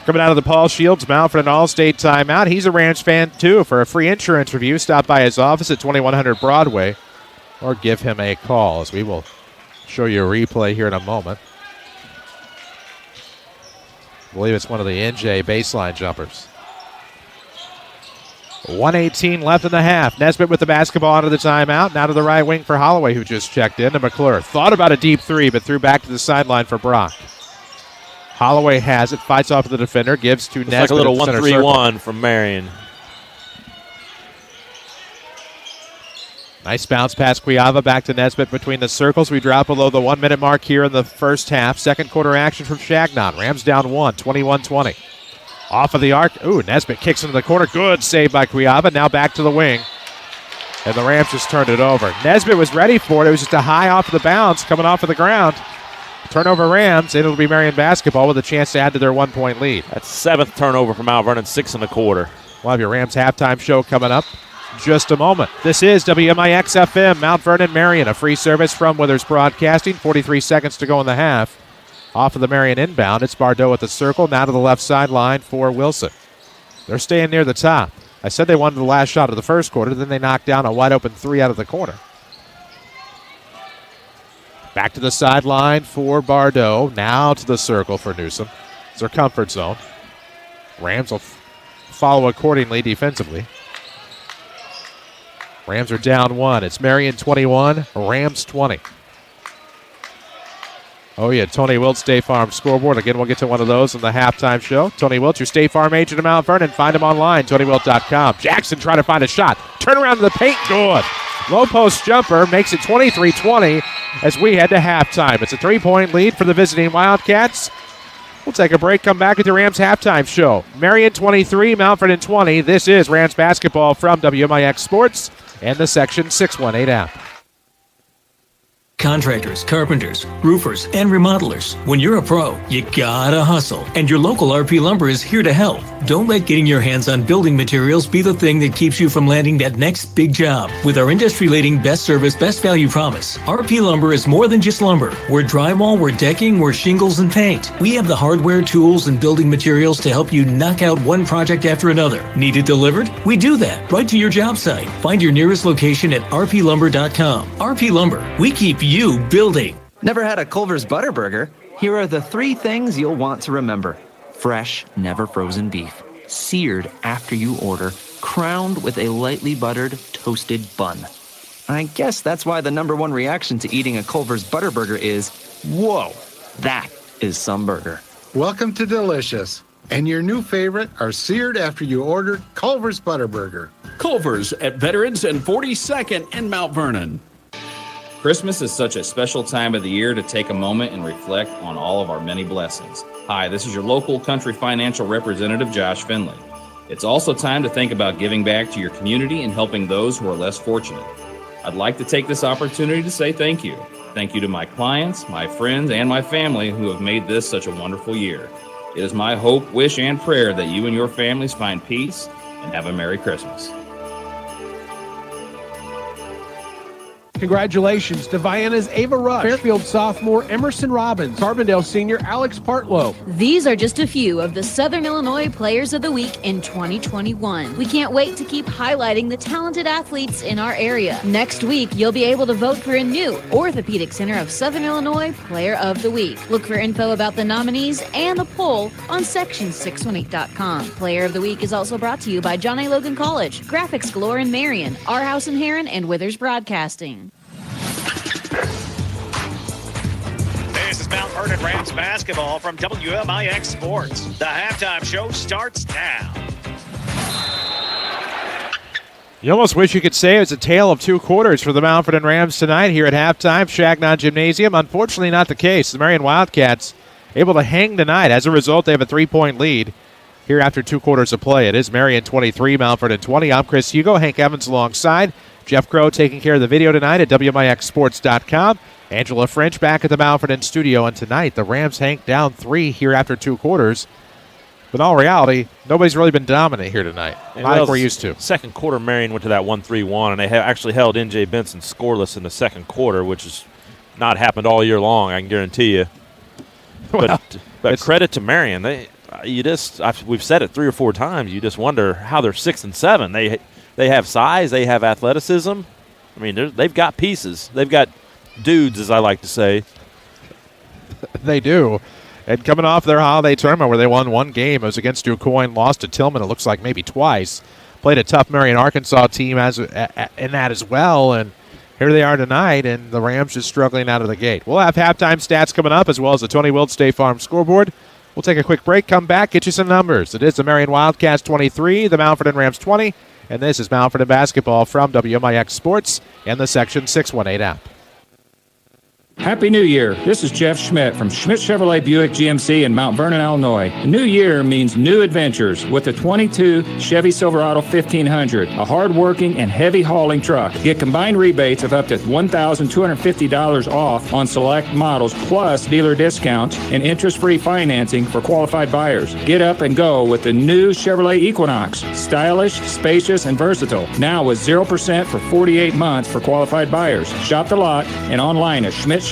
Coming out of the Paul Shields Mount Vernon All-State timeout. He's a Rams fan, too. For a free insurance review, stop by his office at 2100 Broadway or give him a call, as we will show you a replay here in a moment. I believe it's one of the NJ baseline jumpers. 1:18 left in the half. Nesbitt with the basketball out of the timeout. Now to the right wing for Holloway, who just checked in. To McClure. Thought about a deep three, but threw back to the sideline for Brock. Holloway has it, fights off of the defender, gives to Nesbitt. Like a little 1-3-1 from Marion. Nice bounce pass, Cuiava back to Nesbitt between the circles. We drop below the 1 minute mark here in the first half. Second quarter action from Shagnon. Rams down 1, 21-20. Off of the arc. Ooh, Nesbitt kicks into the corner. Good save by Cuiava. Now back to the wing. And the Rams just turned it over. Nesbitt was ready for it. It was just a high off of the bounce coming off of the ground. Turnover Rams, and it'll be Marion basketball with a chance to add to their 1-point lead. That's 7th turnover for Mount Vernon, 6 1/4. We'll have your Rams halftime show coming up in just a moment. This is WMIX-FM, Mount Vernon, Marion, a free service from Withers Broadcasting. 43 seconds to go in the half. Off of the Marion inbound, it's Bardot at the circle, now to the left sideline for Wilson. They're staying near the top. I said they wanted the last shot of the first quarter, then they knocked down a wide-open three out of the corner. Back to the sideline for Bardot. Now to the circle for Newsom. It's their comfort zone. Rams will follow accordingly defensively. Rams are down one. It's Marion 21, Rams 20. Oh, yeah, Tony Wilt, State Farm scoreboard. Again, we'll get to one of those in the halftime show. Tony Wilt, your State Farm agent in Mount Vernon. Find him online, TonyWilt.com. Jackson trying to find a shot. Turn around to the paint. Good. Low post jumper makes it 23-20 as we head to halftime. It's a 3-point lead for the visiting Wildcats. We'll take a break, come back at the Rams halftime show. Marion 23, Mount Vernon 20. This is Rams basketball from WMIX Sports and the Section 618 app. Contractors, carpenters, roofers, and remodelers. When you're a pro, you gotta hustle. And your local RP Lumber is here to help. Don't let getting your hands on building materials be the thing that keeps you from landing that next big job. With our industry-leading best service, best value promise, RP Lumber is more than just lumber. We're drywall, we're decking, we're shingles and paint. We have the hardware, tools, and building materials to help you knock out one project after another. Need it delivered? We do that right to your job site. Find your nearest location at rplumber.com. RP Lumber, we keep you building. Never had a Culver's Butterburger? Here are the 3 things you'll want to remember. Fresh, never frozen beef. Seared after you order. Crowned with a lightly buttered, toasted bun. I guess that's why the #1 reaction to eating a Culver's Butterburger is, whoa, that is some burger. Welcome to Delicious. And your new favorite are seared after you ordered Culver's Butterburger. Culver's at Veterans and 42nd in Mount Vernon. Christmas is such a special time of the year to take a moment and reflect on all of our many blessings. Hi, this is your local Country Financial representative, Josh Finley. It's also time to think about giving back to your community and helping those who are less fortunate. I'd like to take this opportunity to say thank you. Thank you to my clients, my friends, and my family who have made this such a wonderful year. It is my hope, wish, and prayer that you and your families find peace and have a Merry Christmas. Congratulations to Vienna's Ava Rush, Fairfield sophomore Emerson Robbins, Carbondale senior Alex Partlow. These are just a few of the Southern Illinois Players of the Week in 2021. We can't wait to keep highlighting the talented athletes in our area. Next week, you'll be able to vote for a new Orthopedic Center of Southern Illinois Player of the Week. Look for info about the nominees and the poll on section618.com. Player of the Week is also brought to you by John A. Logan College, Graphics Galore in Marion, Our House in Heron, and Withers Broadcasting. This is Mount Vernon Rams basketball from WMIX Sports. The halftime show starts now. You almost wish you could say it's a tale of 2 quarters for the Mount Vernon Rams tonight here at halftime, Chagnon Gymnasium. Unfortunately, not the case. The Marion Wildcats able to hang tonight. As a result, they have a 3-point lead here after 2 quarters of play. It is Marion 23, Mount Vernon 20. I'm Chris Hugo. Hank Evans alongside. Jeff Crow taking care of the video tonight at WMIXsports.com. Angela French back at the Mount Vernon studio. And tonight, the Rams hang down 3 here after 2 quarters. But in all reality, nobody's really been dominant here tonight, like we're used to. Second quarter, Marion went to that 1-3-1, and they actually held N.J. Benson scoreless in the second quarter, which has not happened all year long, I can guarantee you. But credit to Marion. We've said it 3 or 4 times. You just wonder how they're 6 and 7. They have size. They have athleticism. I mean, they've got pieces. They've got dudes, as I like to say. They do. And coming off their holiday tournament where they won 1 game, it was against DuQuoin, lost to Tillman, it looks like maybe twice. Played a tough Marion, Arkansas team in that as well, and here they are tonight, and the Rams just struggling out of the gate. We'll have halftime stats coming up as well as the Tony Wilt State Farm scoreboard. We'll take a quick break, come back, get you some numbers. It is the Marion Wildcats 23, the Mount Vernon Rams 20, and this is Mount Vernon basketball from WMIX Sports and the Section 618 app. Happy New Year. This is Jeff Schmidt from Schmidt Chevrolet Buick GMC in Mount Vernon, Illinois. The new year means new adventures with the 22 Chevy Silverado 1500, a hard-working and heavy-hauling truck. Get combined rebates of up to $1,250 off on select models, plus dealer discounts and interest-free financing for qualified buyers. Get up and go with the new Chevrolet Equinox. Stylish, spacious, and versatile. Now with 0% for 48 months for qualified buyers. Shop the lot and online at schmidtchevrolet.com.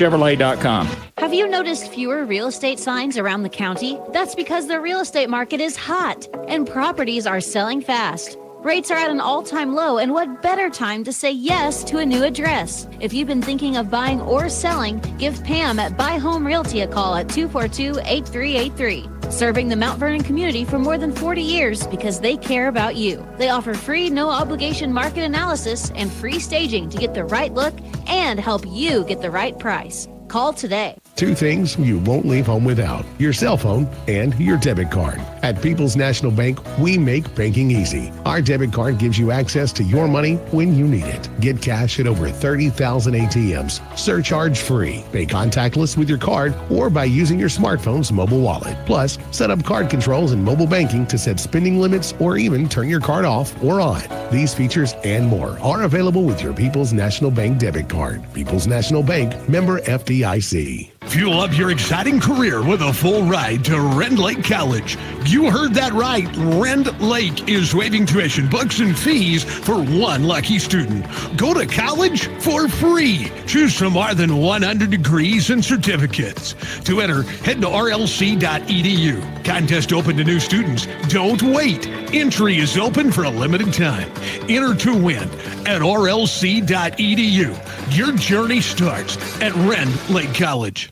Have you noticed fewer real estate signs around the county? That's because the real estate market is hot and properties are selling fast. Rates are at an all-time low, and what better time to say yes to a new address? If you've been thinking of buying or selling, give Pam at Buy Home Realty a call at 242-8383. Serving the Mount Vernon community for more than 40 years because they care about you. They offer free, no-obligation market analysis and free staging to get the right look and help you get the right price. Call today. Two things you won't leave home without: your cell phone and your debit card. At People's National Bank, we make banking easy. Our debit card gives you access to your money when you need it. Get cash at over 30,000 ATMs, surcharge free. Pay contactless with your card or by using your smartphone's mobile wallet. Plus, set up card controls and mobile banking to set spending limits or even turn your card off or on. These features and more are available with your People's National Bank debit card. People's National Bank, member FDIC. Fuel up your exciting career with a full ride to Rend Lake College. You heard that right. Rend Lake is waiving tuition, books, and fees for one lucky student. Go to college for free. Choose from more than 100 degrees and certificates. To enter, head to rlc.edu. Contest open to new students. Don't wait. Entry is open for a limited time. Enter to win at rlc.edu. Your journey starts at Rend Lake College.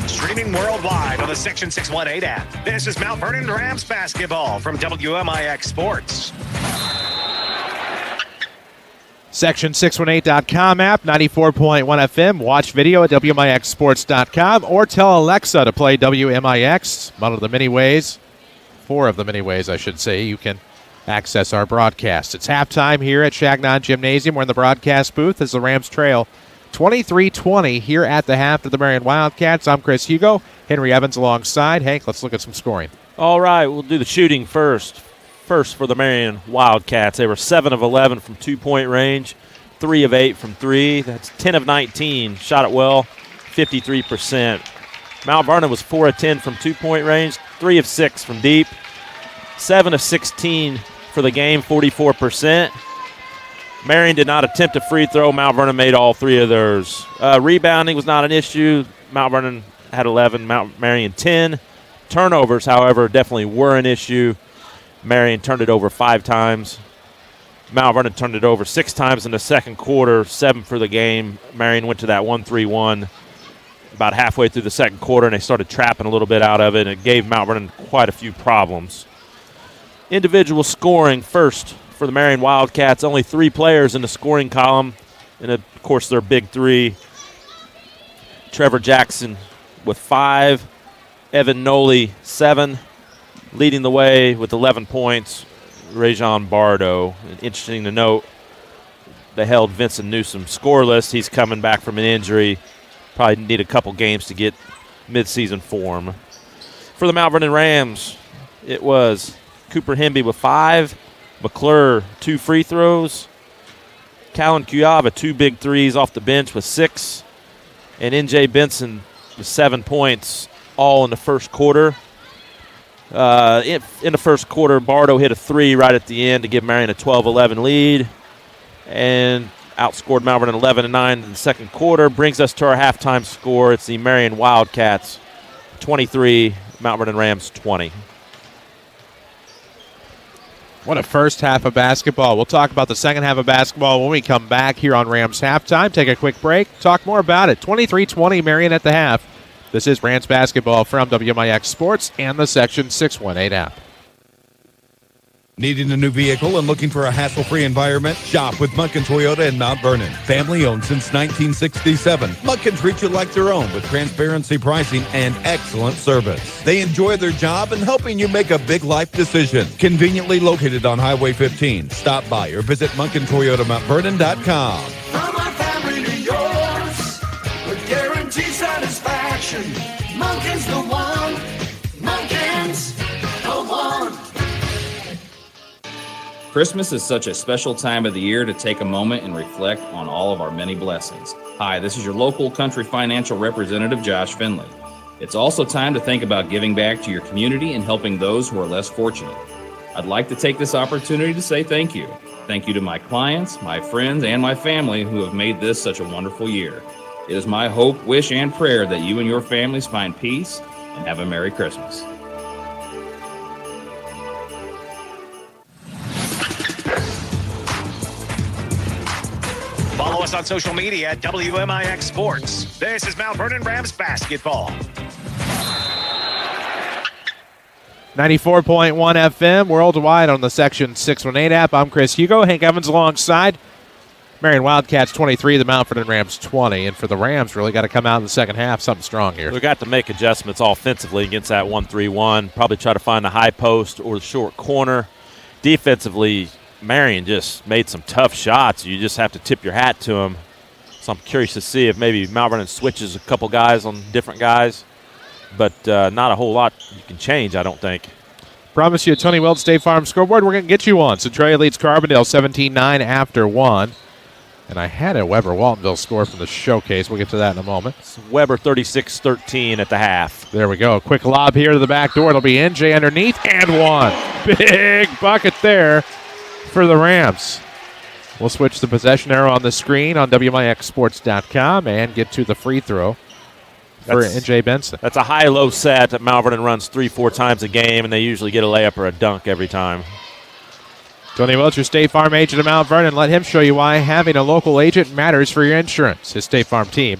Streaming worldwide on the Section 618 app. This is Mount Vernon Rams basketball from WMIX Sports. Section618.com app, 94.1 FM. Watch video at WMIXsports.com or tell Alexa to play WMIX. One of the many ways, four of the many ways, I should say, you can access our broadcast. It's halftime here at Chagnon Gymnasium. We're in the broadcast booth as the Rams trail 23-20 here at the half of the Marion Wildcats. I'm Chris Hugo. Henry Evans alongside. Hank, let's look at some scoring. All right, we'll do the shooting first. First for the Marion Wildcats. They were 7 of 11 from two-point range, 3 of 8 from 3. That's 10 of 19. Shot it well, 53%. Mount Vernon was 4 of 10 from two-point range, 3 of 6 from deep, 7 of 16 for the game, 44%. Marion did not attempt a free throw. Mount Vernon made all 3 of theirs. Rebounding was not an issue. Mount Vernon had 11, Mount Marion 10. Turnovers, however, definitely were an issue. Marion turned it over 5 times. Mount Vernon turned it over 6 times in the second quarter, 7 for the game. Marion went to that 1-3-1 about halfway through the second quarter, and they started trapping a little bit out of it, and it gave Mount Vernon quite a few problems. Individual scoring first for the Marion Wildcats. Only 3 players in the scoring column, and of course their big 3. Trevor Jackson with 5, Evan Noley 7, leading the way with 11 points, Rajon Bardo. And interesting to note, they held Vincent Newsom scoreless. He's coming back from an injury. Probably need a couple games to get midseason form. For the Mount Vernon Rams, it was Cooper Hemby with 5, McClure 2 free throws, Callan Cuyava 2 big threes off the bench with 6, and N.J. Benson with 7 points, all in the first quarter. In the first quarter, Bardo hit a 3 right at the end to give Marion a 12-11 lead and outscored Mount Vernon 11-9 in the second quarter. Brings us to our halftime score. It's the Marion Wildcats 23, Mount Vernon Rams 20. What a first half of basketball. We'll talk about the second half of basketball when we come back here on Rams Halftime. Take a quick break, talk more about it. 23-20 Marion at the half. This is Rams basketball from WMIX Sports and the Section 618 app. Needing a new vehicle and looking for a hassle-free environment? Shop with Munkin Toyota in Mount Vernon. Family-owned since 1967. Munkin treats you like their own with transparency pricing and excellent service. They enjoy their job and helping you make a big life decision. Conveniently located on Highway 15. Stop by or visit MunkinToyotaMountVernon.com. From our family to yours, with guaranteed satisfaction. Munkin's the one. Munkin's the one. Christmas is such a special time of the year to take a moment and reflect on all of our many blessings. Hi, this is your local country financial representative, Josh Finley. It's also time to think about giving back to your community and helping those who are less fortunate. I'd like to take this opportunity to say thank you. Thank you to my clients, my friends, and my family who have made this such a wonderful year. It is my hope, wish, and prayer that you and your families find peace and have a Merry Christmas. Follow us on social media at WMIX Sports. This is Mount Vernon Rams basketball. 94.1 FM worldwide on the Section 618 app. I'm Chris Hugo. Hank Evans alongside Marion Wildcats 23, the Mount Vernon Rams 20. And for the Rams, really got to come out in the second half, something strong here. We've got to make adjustments offensively against that 1-3-1. Probably try to find the high post or the short corner. Defensively, Marion just made some tough shots. You just have to tip your hat to them. So I'm curious to see if maybe Mount Vernon switches a couple guys on different guys. But not a whole lot you can change, I don't think. Promise you a Tony Wilt State Farm scoreboard. We're going to get you one. Centralia leads Carbondale 17-9 after 1. And I had a Weber-Waltonville score from the showcase. We'll get to that in a moment. It's Weber 36-13 at the half. There we go. Quick lob here to the back door. It'll be NJ underneath and one. Big bucket there for the Rams. We'll switch the possession arrow on the screen on WMIXsports.com and get to the free throw for NJ Benson. That's a high-low set that Mount Vernon runs 3-4 times a game, and they usually get a layup or a dunk every time. Tony Welch, your State Farm agent at Mount Vernon. Let him show you why having a local agent matters for your insurance. His State Farm team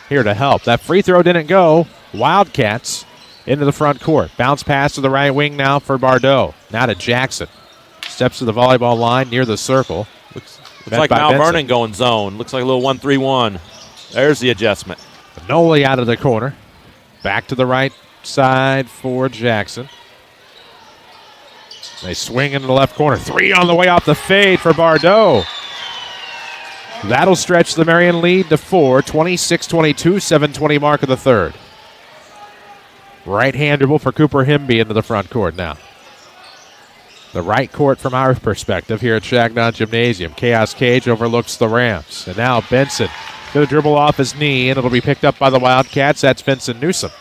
here to help. That free throw didn't go. Wildcats into the front court. Bounce pass to the right wing now for Bardot. Now to Jackson. Steps to the volleyball line near the circle. Looks like Mount Vernon going zone. Looks like a little 1-3-1. There's the adjustment. Noli out of the corner. Back to the right side for Jackson. They swing into the left corner. Three on the way off the fade for Bardot. That'll stretch the Marion lead to 4. 26-22, 7:20 mark of the third. Right-hand dribble for Cooper Himby into the front court now. The right court from our perspective here at Chagnon Gymnasium. Chaos Cage overlooks the Rams. And now Benson going to dribble off his knee, and it'll be picked up by the Wildcats. That's Vincent Newsom.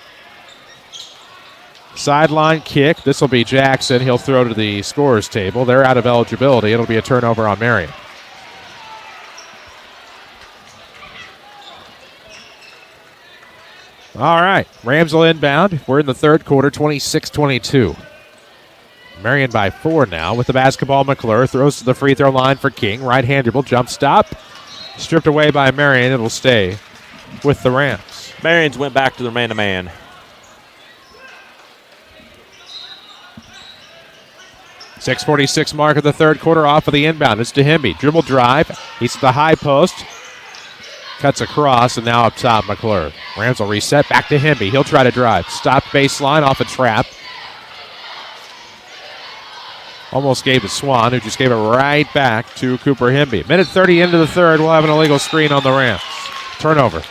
Sideline kick. This will be Jackson. He'll throw to the scorer's table. They're out of eligibility. It'll be a turnover on Marion. All right. Rams will inbound. We're in the third quarter, 26-22. Marion by 4 now with the basketball. McClure throws to the free throw line for King. Right-hand dribble. Jump stop. Stripped away by Marion. It'll stay with the Rams. Marion's went back to the man-to-man. .646 mark of the third quarter off of the inbound. It's to Himby. Dribble drive. He's at the high post. Cuts across, and now up top, McClure. Rams will reset. Back to Himby. He'll try to drive. Stop baseline off a trap. Almost gave to Swan, who just gave it right back to Cooper Himby. Minute 30 into the third. We'll have an illegal screen on the Rams. Turnover.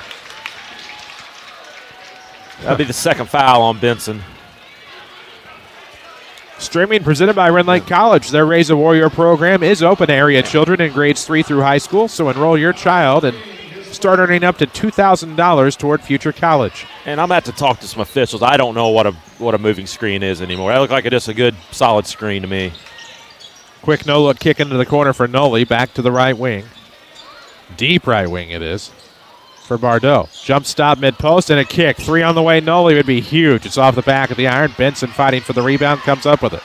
That'll be the second foul on Benson. Streaming presented by Red Lake College. Their Raise a Warrior program is open to area children in grades 3 through high school, so enroll your child and start earning up to $2,000 toward future college. And I'm going to have to talk to some officials. I don't know what a moving screen is anymore. That looked like just a good, solid screen to me. Quick no-look kick into the corner for Noli. Back to the right wing. Deep right wing it is for Bardot. Jump stop mid-post and a kick. 3 on the way. Noli would be huge. It's off the back of the iron. Benson fighting for the rebound. Comes up with it.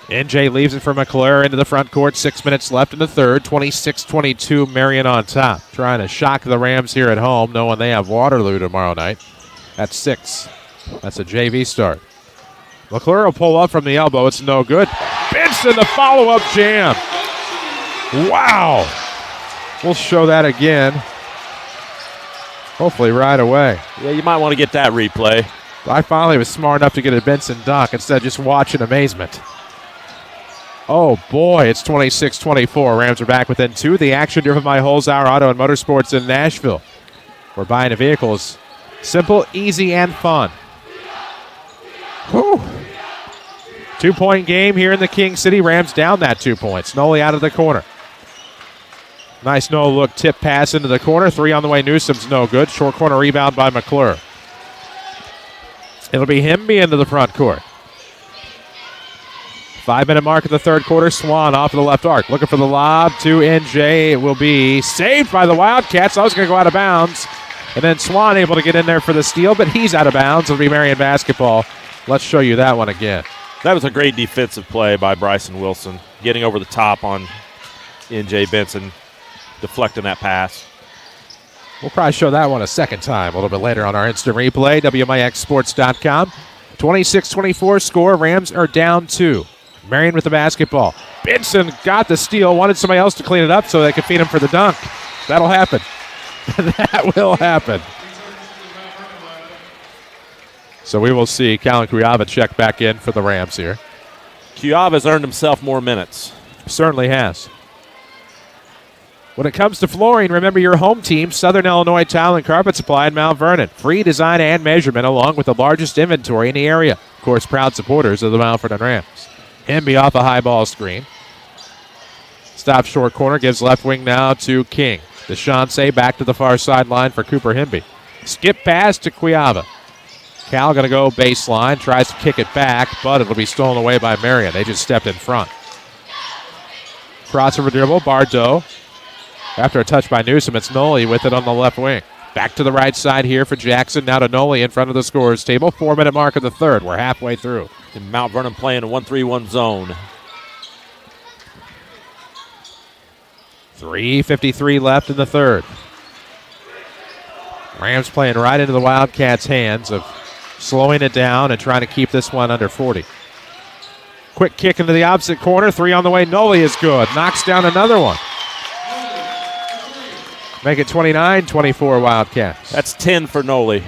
NJ leaves it for McClure into the front court. 6 minutes left in the third. 26-22, Marion on top. Trying to shock the Rams here at home, knowing they have Waterloo tomorrow night at 6. That's a JV start. McClure will pull up from the elbow. It's no good. Benson, the follow-up jam. Wow. We'll show that again. Hopefully right away. Yeah, you might want to get that replay. I finally was smart enough to get a Benson dunk instead of just watching amazement. Oh, boy, it's 26-24. Rams are back within 2. The action driven by Holzhauer Auto and Motorsports in Nashville. Where buying a vehicle is simple, easy, and fun. Whew. 2-point game here in the King City. Rams down that 2 points. Noli out of the corner. Nice no-look tip pass into the corner. 3 on the way. Newsom's no good. Short corner rebound by McClure. It'll be Himby into the front court. 5-minute mark of the third quarter. Swan off of the left arc. Looking for the lob to NJ. It will be saved by the Wildcats. I was going to go out of bounds. And then Swan able to get in there for the steal, but he's out of bounds. It'll be Marion basketball. Let's show you that one again. That was a great defensive play by Bryson Wilson, getting over the top on NJ Benson, deflecting that pass. We'll probably show that one a second time a little bit later on our instant replay, WMIXsports.com. 26-24 score. Rams are down 2. Marion with the basketball. Benson got the steal, wanted somebody else to clean it up so they could feed him for the dunk. That'll happen. That will happen. So we will see Colin Kuyava check back in for the Rams here. Kuyava's earned himself more minutes. Certainly has. When it comes to flooring, remember your home team, Southern Illinois Tile and Carpet Supply in Mount Vernon. Free design and measurement along with the largest inventory in the area. Of course, proud supporters of the Mount Vernon Rams. Hemby off a high ball screen. Stop short corner, gives left wing now to King. DeShauncey back to the far sideline for Cooper Hemby. Skip pass to Kuyava. Cal going to go baseline, tries to kick it back, but it'll be stolen away by Marion. They just stepped in front. Crossover dribble, Bardot. After a touch by Newsom, it's Noli with it on the left wing. Back to the right side here for Jackson. Now to Noli in front of the scorer's table. 4-minute mark of the third. We're halfway through. And Mount Vernon playing a 1-3-1 zone. 3:53 left in the third. Rams playing right into the Wildcats' hands of slowing it down and trying to keep this one under 40. Quick kick into the opposite corner. 3 on the way. Noli is good. Knocks down another one. Make it 29-24 Wildcats. That's 10 for Noli.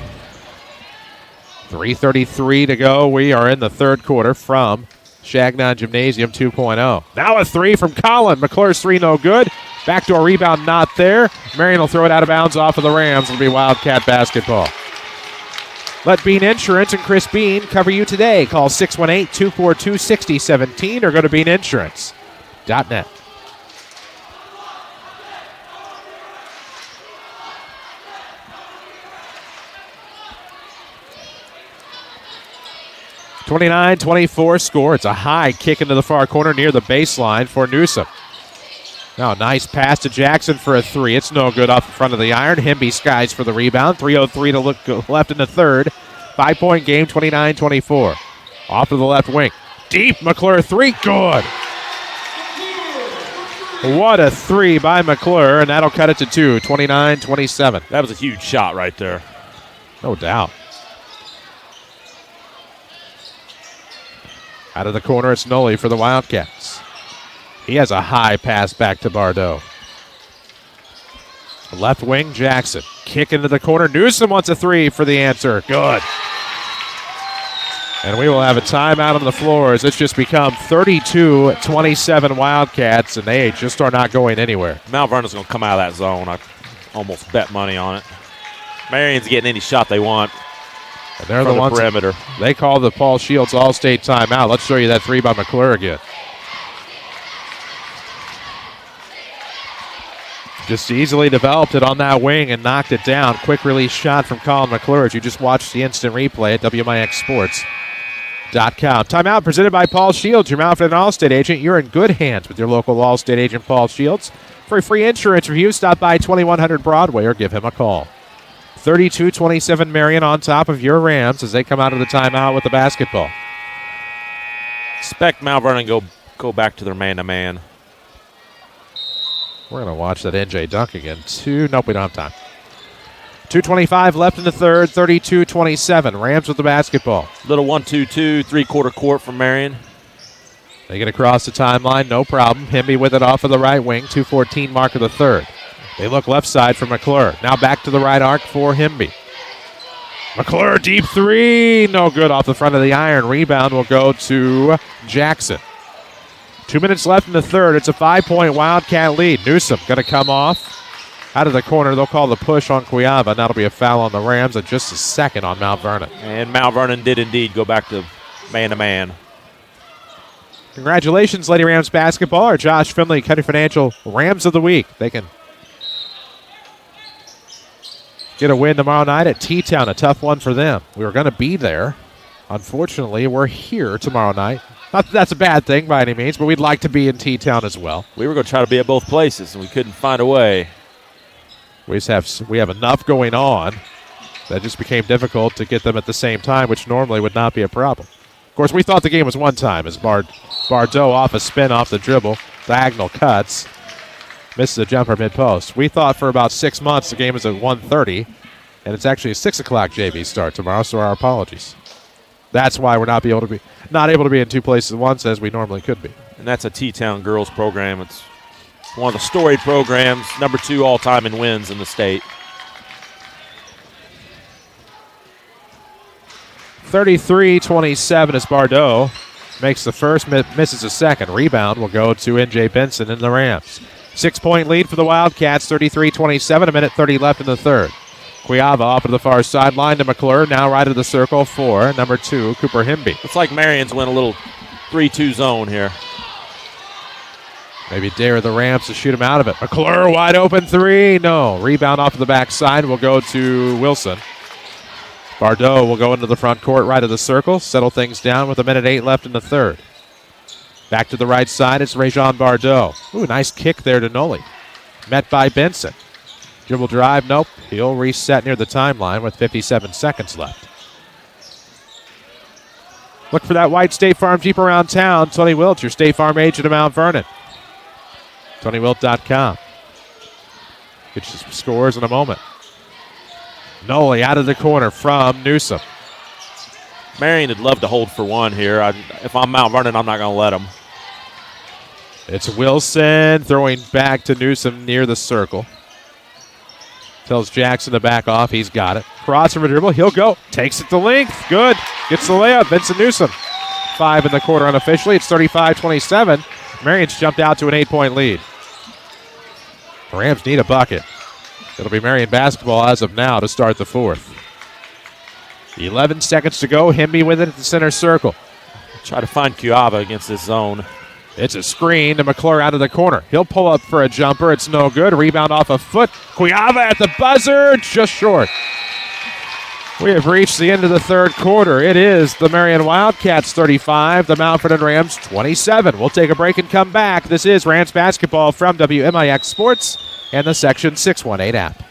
3:33 to go. We are in the third quarter from Chagnon Gymnasium 2.0. Now a 3 from Colin. McClure's 3 no good. Backdoor rebound not there. Marion will throw it out of bounds off of the Rams. It'll be Wildcat basketball. Let Bean Insurance and Chris Bean cover you today. Call 618-242-6017 or go to beaninsurance.net. (29-24) score. It's a high kick into the far corner near the baseline for Newsom. Now a nice pass to Jackson for a 3. It's no good off the front of the iron. Hemby skies for the rebound. 3:03 to look left in the third. 5-point game, 29-24. Off to the left wing. Deep, McClure 3, good. What a 3 by McClure, and that'll cut it to 2, 29-27. That was a huge shot right there. No doubt. Out of the corner, it's Noli for the Wildcats. He has a high pass back to Bardot. Left wing, Jackson. Kick into the corner. Newsom wants a 3 for the answer. Good. And we will have a timeout on the floor as it's just become 32-27 Wildcats, and they just are not going anywhere. Mount Vernon's going to come out of that zone. I almost bet money on it. Marion's getting any shot they want. And they're the ones perimeter. They call the Paul Shields All-State timeout. Let's show you that 3 by McClure again. Just easily developed it on that wing and knocked it down. Quick release shot from Colin McClure as you just watched the instant replay at WMIXsports.com. Timeout presented by Paul Shields, your Mount Vernon All-State agent. You're in good hands with your local All-State agent, Paul Shields. For a free insurance review, stop by 2100 Broadway or give him a call. 32-27 Marion on top of your Rams as they come out of the timeout with the basketball. Expect Mount Vernon go back to their man-to-man. We're going to watch that NJ dunk again. Nope, we don't have time. 2:25 left in the third, 32-27. Rams with the basketball. Little 1-2-2, three-quarter court from Marion. They get across the timeline, no problem. Hemby with it off of the right wing, 2:14 mark of the third. They look left side for McClure. Now back to the right arc for Hemby. McClure, deep 3. No good off the front of the iron. Rebound will go to Jackson. 2 minutes left in the third. It's a 5-point Wildcat lead. Newsom going to come off. Out of the corner, they'll call the push on Kuyava, and that'll be a foul on the Rams in just a second on Mount Vernon. And Mount Vernon did indeed go back to man-to-man. Congratulations, Lady Rams basketball. Our Josh Finley Country Financial Rams of the Week. They can get a win tomorrow night at T-Town, a tough one for them. We were going to be there. Unfortunately, we're here tomorrow night Not that that's a bad thing by any means, but we'd like to be in T-Town as well. We were going to try to be at both places, and we couldn't find a way. We have enough going on that just became difficult to get them at the same time, which normally would not be a problem. Of course, we thought the game was one time as Bardot off a spin off the dribble, diagonal cuts, misses a jumper mid-post. We thought for about 6 months the game was at 1:30, and it's actually a 6 o'clock JV start tomorrow, so our apologies. That's why we're not able to be in two places at once as we normally could be. And that's a T-Town girls program. It's one of the storied programs, number 2 all-time in wins in the state. 33-27 as Bardot makes the first, misses the second. Rebound will go to N.J. Benson and the Rams. 6-point lead for the Wildcats, 33-27, a minute 30 left in the third. Cuiava off to the far sideline to McClure, now right of the circle for number 2, Cooper Himby. Looks like Marion's went a little 3-2 zone here. Maybe dare the Rams to shoot him out of it. McClure, wide open three. No. Rebound off to the backside will go to Wilson. Bardot will go into the front court right of the circle, settle things down with a minute 8 left in the third. Back to the right side, it's Rajon Bardot. Ooh, nice kick there to Noli. Met by Benson. Dribble drive, nope. He'll reset near the timeline with 57 seconds left. Look for that white State Farm Jeep around town. Tony Wilt, your State Farm agent of Mount Vernon. TonyWilt.com. Get you some scores in a moment. Noli out of the corner from Newsom. Marion would love to hold for one here. If I'm Mount Vernon, I'm not going to let him. It's Wilson throwing back to Newsom near the circle. Tells Jackson to back off. He's got it. Crossover dribble. He'll go. Takes it to length. Good. Gets the layup. Vincent Newsom. 5 in the quarter unofficially. It's 35-27. Marion's jumped out to an 8-point lead. The Rams need a bucket. It'll be Marion basketball as of now to start the fourth. 11 seconds to go. Himby with it at the center circle. Try to find Cuiava against this zone. It's a screen to McClure out of the corner. He'll pull up for a jumper. It's no good. Rebound off a foot. Cuiava at the buzzer. Just short. We have reached the end of the third quarter. It is the Marion Wildcats 35, the Mount Vernon Rams 27. We'll take a break and come back. This is Rams basketball from WMIX Sports and the Section 618 app.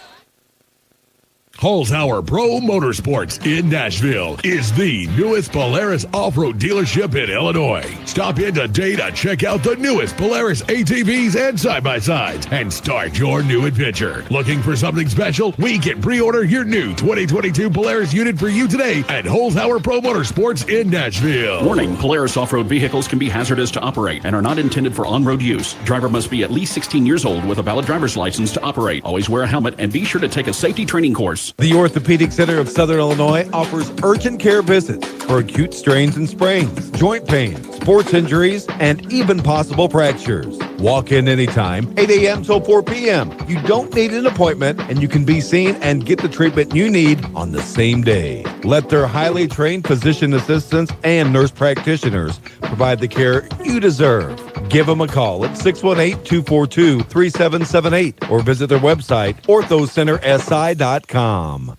Holzhauer Pro Motorsports in Nashville is the newest Polaris off-road dealership in Illinois. Stop in today to check out the newest Polaris ATVs and side-by-sides and start your new adventure. Looking for something special? We can pre-order your new 2022 Polaris unit for you today at Holzhauer Pro Motorsports in Nashville. Warning, Polaris off-road vehicles can be hazardous to operate and are not intended for on-road use. Driver must be at least 16 years old with a valid driver's license to operate. Always wear a helmet and be sure to take a safety training course. The Orthopedic Center of Southern Illinois offers urgent care visits for acute strains and sprains, joint pain, sports injuries, and even possible fractures. Walk in anytime, 8 a.m. till 4 p.m. You don't need an appointment, and you can be seen and get the treatment you need on the same day. Let their highly trained physician assistants and nurse practitioners provide the care you deserve. Give them a call at 618-242-3778 or visit their website, orthocentersi.com.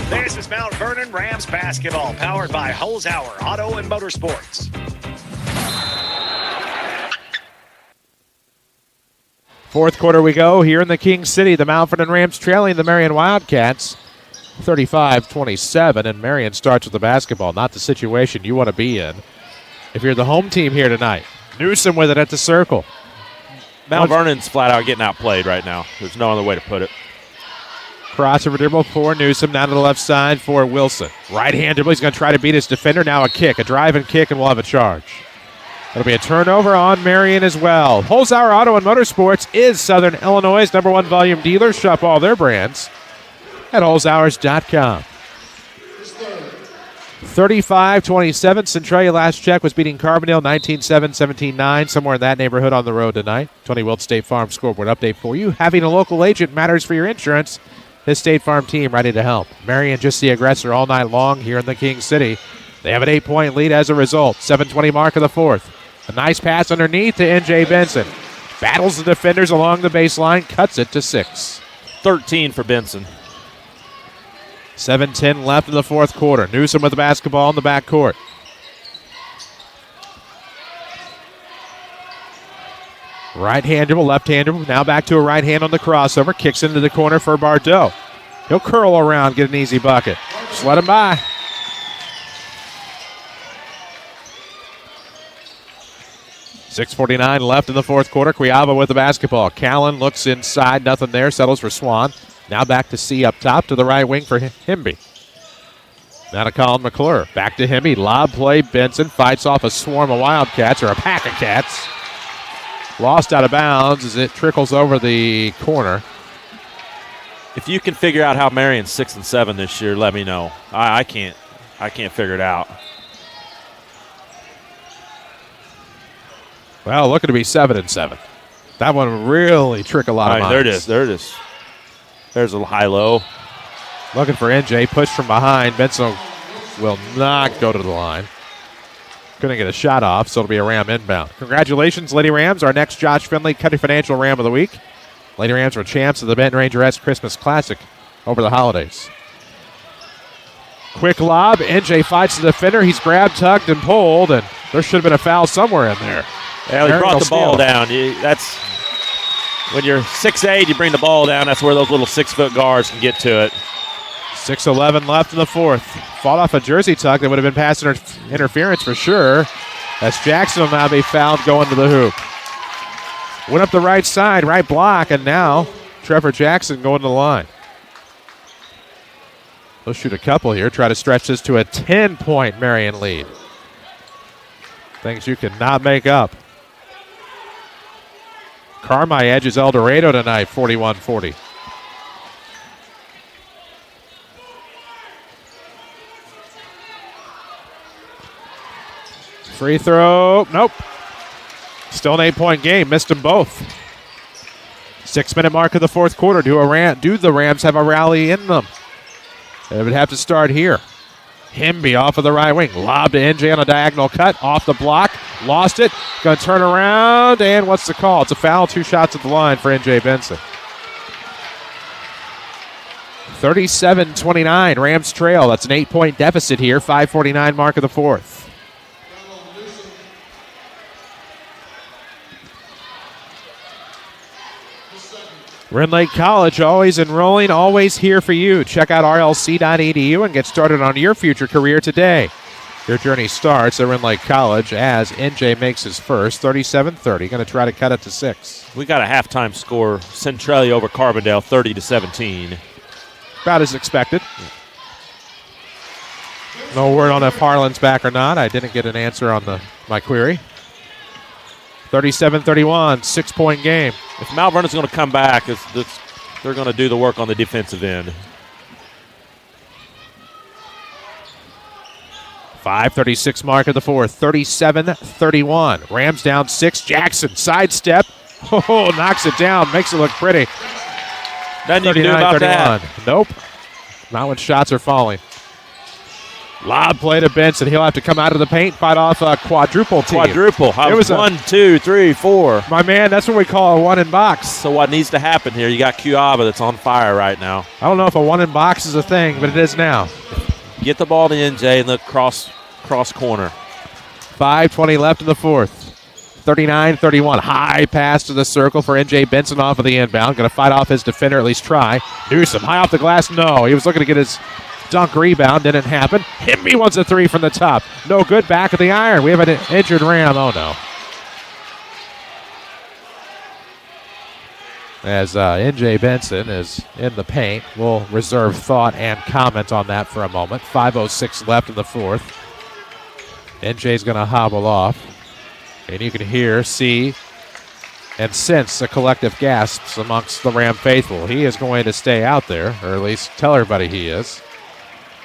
This is Mount Vernon Rams basketball, powered by Holzhauer Auto and Motorsports. Fourth quarter we go here in the King City. The Mount Vernon Rams trailing the Marion Wildcats 35-27, and Marion starts with the basketball. Not the situation you want to be in if you're the home team here tonight. Newsom with it at the circle. Mount Vernon's flat out getting outplayed right now. There's no other way to put it. Crossover dribble for Newsom, down to the left side for Wilson. Right-hand dribble, he's going to try to beat his defender. Now a kick, a drive and kick, and we'll have a charge. It'll be a turnover on Marion as well. Holzhauer Auto and Motorsports is Southern Illinois' #1 volume dealer. Shop all their brands at holzhauers.com. 35-27. Centralia last check was beating Carbondale 19-7, 17-9, somewhere in that neighborhood on the road tonight. Tony Wilt State Farm scoreboard update for you. Having a local agent matters for your insurance. His State Farm team ready to help. Marion just the aggressor all night long here in the King City. They have an 8-point lead as a result. 7:20 mark of the fourth. A nice pass underneath to N.J. Benson. Battles the defenders along the baseline, cuts it to 6. 13 for Benson. 7:10 left in the fourth quarter. Newsom with the basketball in the backcourt. Right-hand dribble, left-hand dribble. Now back to a right hand on the crossover. Kicks into the corner for Bardot. He'll curl around, get an easy bucket. Just let him by. .6:49 left in the fourth quarter. Quiava with the basketball. Callen looks inside, nothing there. Settles for Swan. Now back to C up top to the right wing for Hemby. Now to Colin McClure. Back to Hemby. Lob play. Benson fights off a swarm of Wildcats, or a pack of cats. Lost out of bounds as it trickles over the corner. If you can figure out how Marion's 6 and 7 this year, let me know. I can't figure it out. Well, looking to be 7 and 7. That one really tricked a lot of minds. There it is. There's a high-low. Looking for NJ. Push from behind. Benson will not go to the line. Couldn't get a shot off, so it'll be a Ram inbound. Congratulations, Lady Rams. Our next Josh Finley Country Financial Ram of the Week. Lady Rams were champs of the Benton Rangerettes Christmas Classic over the holidays. Quick lob. NJ fights the defender. He's grabbed, tugged, and pulled, and there should have been a foul somewhere in there. Yeah, he brought the ball down. That's when you're 6'8", you bring the ball down. That's where those little 6-foot guards can get to it. 6:11 left in the fourth. Fought off a jersey tuck that would have been pass interference for sure. As Jackson will now be fouled going to the hoop. Went up the right side, right block, and now Trevor Jackson going to the line. They'll shoot a couple here, try to stretch this to a 10-point Marion lead. Things you cannot make up. Carmi edges El Dorado tonight, 41-40. Free throw, nope. Still an 8-point game, missed them both. 6-minute mark of the fourth quarter. Do the Rams have a rally in them? They would have to start here. Hemby off of the right wing. Lob to NJ on a diagonal cut. Off the block. Lost it. Going to turn around. And what's the call? It's a foul. 2 shots at the line for NJ Benson. 37-29. Rams trail. That's an 8-point deficit here. 5:49 mark of the fourth. Rend Lake College, always enrolling, always here for you. Check out rlc.edu and get started on your future career today. Your journey starts at Rend Lake College as NJ makes his first, 37-30. Going to try to cut it to 6. We got a halftime score, Centralia over Carbondale, 30-17. About as expected. No word on if Harlan's back or not. I didn't get an answer on my query. 37-31, 6-point game. If Mount Vernon's going to come back, they're going to do the work on the defensive end. 5:36 mark of the fourth, 37-31. Rams down 6. Jackson, sidestep. Oh, knocks it down, makes it look pretty. Nothing you can do about that. Nope. Not when shots are falling. Lob play to Benson. He'll have to come out of the paint, fight off a quadruple team. Quadruple. It was 1, 2, 3, 4. My man, that's what we call a one-in-box. So what needs to happen here? You got Cuava that's on fire right now. I don't know if a one-in-box is a thing, but it is now. Get the ball to NJ and look cross corner. 5:20 left in the fourth. 39-31. High pass to the circle for NJ Benson off of the inbound. Going to fight off his defender, at least try. Newsom, high off the glass. No, he was looking to get his dunk rebound. Didn't happen. Hemby wants a 3 from the top. No good. Back of the iron. We have an injured Ram. Oh, no. As NJ Benson is in the paint. We'll reserve thought and comment on that for a moment. 5:06 left in the fourth. NJ's going to hobble off. And you can hear, see, and sense the collective gasps amongst the Ram faithful. He is going to stay out there, or at least tell everybody he is.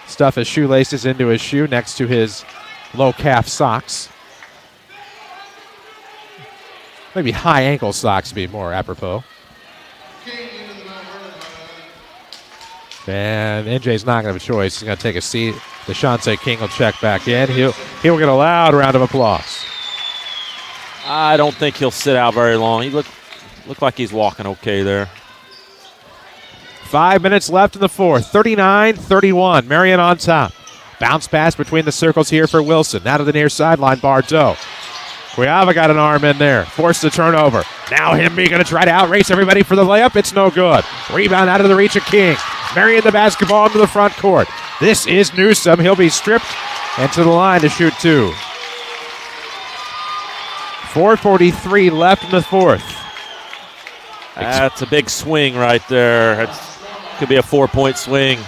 Stuff his shoelaces into his shoe next to his low calf socks. Maybe high ankle socks to be more apropos. And NJ's not going to have a choice. He's going to take a seat. DeShante King will check back in. He'll get a loud round of applause. I don't think he'll sit out very long. He looked like he's walking okay there. 5 minutes left in the fourth. 39-31. Marion on top. Bounce pass between the circles here for Wilson. Now to the near sideline, Bardot. Cuiava got an arm in there. Forced the turnover. Now Himby going to try to outrace everybody for the layup. It's no good. Rebound out of the reach of King. Marion the basketball into the front court. This is Newsom. He'll be stripped and to the line to shoot two. 4:43 left in the fourth. That's a big swing right there. It could be a 4-point swing.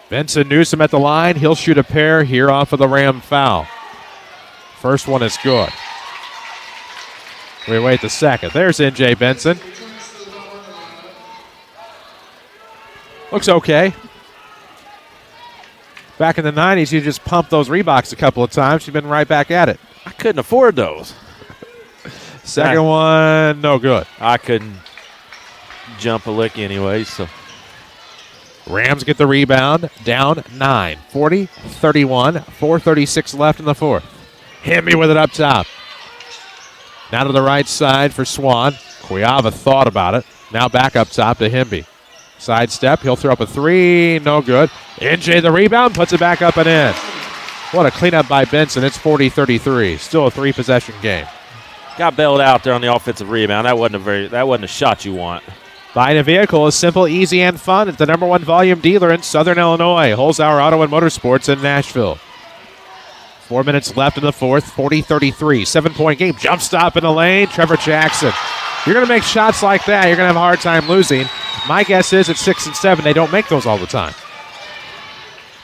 Vincent Newsom at the line. He'll shoot a pair here off of the Ram foul. First one is good. We wait the second. There's N.J. Benson. Looks okay. Back in the 90s, you just pumped those Reeboks a couple of times. You've been right back at it. I couldn't afford those. Second one, no good. I couldn't jump a lick anyway, so. Rams get the rebound, down 9. 40-31, 4:36 left in the fourth. Himby with it up top. Now to the right side for Swan. Cuiava thought about it. Now back up top to Himby. Sidestep, he'll throw up a three, no good. NJ the rebound, puts it back up and in. What a cleanup by Benson. It's 40-33. Still a three-possession game. Got bailed out there on the offensive rebound. That wasn't a shot you want. Buying a vehicle is simple, easy, and fun at the #1 volume dealer in Southern Illinois, Holzhauer Auto and Motorsports in Nashville. 4 minutes left in the fourth, 40-33. 7-point game. Jump stop in the lane. Trevor Jackson. You're going to make shots like that, you're going to have a hard time losing. My guess is at 6 and 7, they don't make those all the time.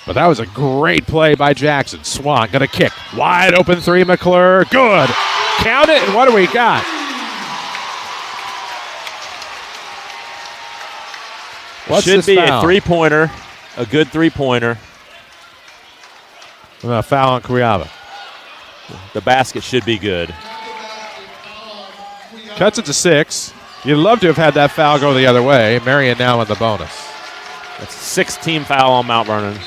But that was a great play by Jackson. Swan going to kick. Wide open three, McClure. Good. Count it, and what do we got? What's Should this be foul? a three-pointer, a good three-pointer. Foul on Cuiava. The basket should be good. Cuts it to 6. You'd love to have had that foul go the other way. Marion now in the bonus. That's 16 foul on Mount Vernon.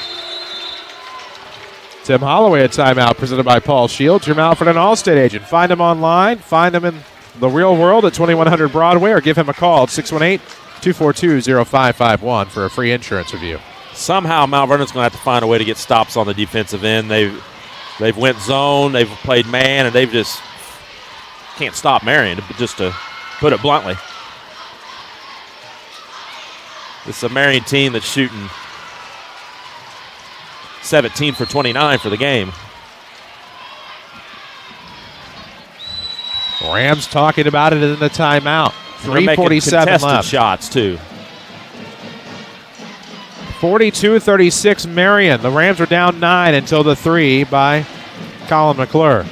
Tim Holloway a timeout presented by Paul Shields, your Malford and Allstate agent. Find him online. Find him in the real world at 2100 Broadway or give him a call at 618-242-0551 for a free insurance review. Somehow Mount Vernon's going to have to find a way to get stops on the defensive end. They've went zone, they've played man, and they've just can't stop Marion, just to put it bluntly. This is a Marion team that's shooting 17 for 29 for the game. Rams talking about it in the timeout. 3:47 left. Shots too. 42-36 Marion. The Rams were down 9 until the 3 by Colin McClure.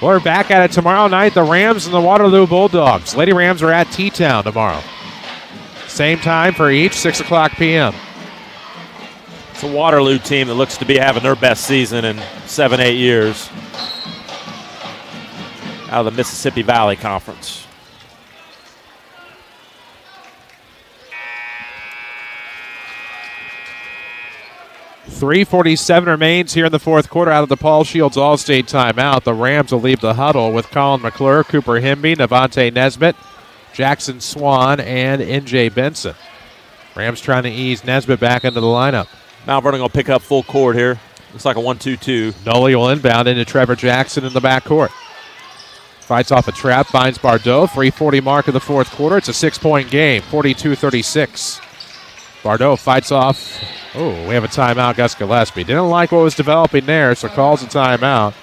We're back at it tomorrow night. The Rams and the Waterloo Bulldogs. Lady Rams are at T-Town tomorrow. Same time for each, 6 o'clock p.m. It's a Waterloo team that looks to be having their best season in 7-8 years out of the Mississippi Valley Conference. .347 remains here in the fourth quarter out of the Paul Shields All-State timeout. The Rams will leave the huddle with Colin McClure, Cooper Himby, Navante Nesbitt, Jackson Swan, and N.J. Benson. Rams trying to ease Nesbitt back into the lineup. Mount Vernon going to pick up full court here. Looks like a 1-2-2. Nolly will inbound into Trevor Jackson in the backcourt. Fights off a trap, finds Bardot. 3:40 mark of the fourth quarter. It's a 6-point game, 42-36. Bardot fights off. Oh, we have a timeout, Gus Gillespie. Didn't like what was developing there, so calls a timeout.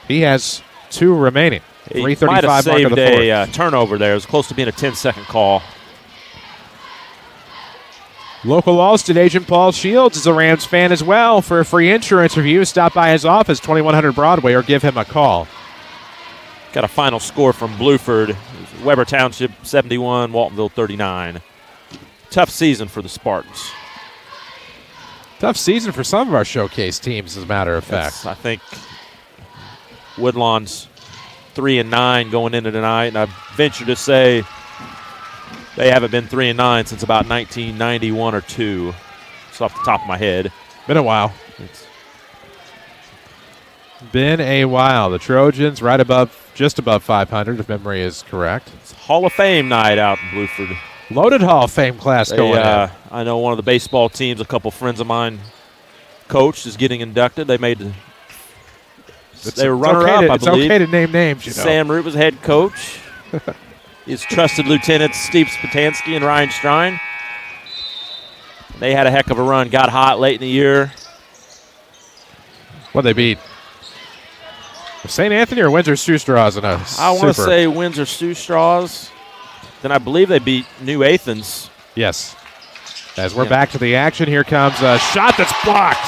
He has 2 remaining. 3:35 might have mark of saved the fourth. a turnover there. It was close to being a 10-second call. Local Allstate agent Paul Shields is a Rams fan as well. For a free insurance review, stop by his office, 2100 Broadway, or give him a call. Got a final score from Bluford. Weber Township 71, Waltonville 39. Tough season for the Spartans. Tough season for some of our showcase teams, as a matter of fact. I think Woodlawn's 3-9 going into tonight, and I venture to say they haven't been 3-9 since about 1991 or 2. Just off the top of my head. Been a while. Been a while. The Trojans just above 500, if memory is correct. It's Hall of Fame night out in Bluford. Loaded Hall of Fame class going in. I know one of the baseball teams, a couple friends of mine coached, is getting inducted. They made they were runner-up, I believe. It's okay to name names, Sam Root was head coach. His trusted lieutenants Steve Spatansky and Ryan Strine. They had a heck of a run, got hot late in the year. What they beat? St. Anthony or Windsor Sioux Straws in a I want to say Windsor Sioux Straws. Then I believe they beat New Athens. Yes. As we're back to the action, here comes a shot that's blocked.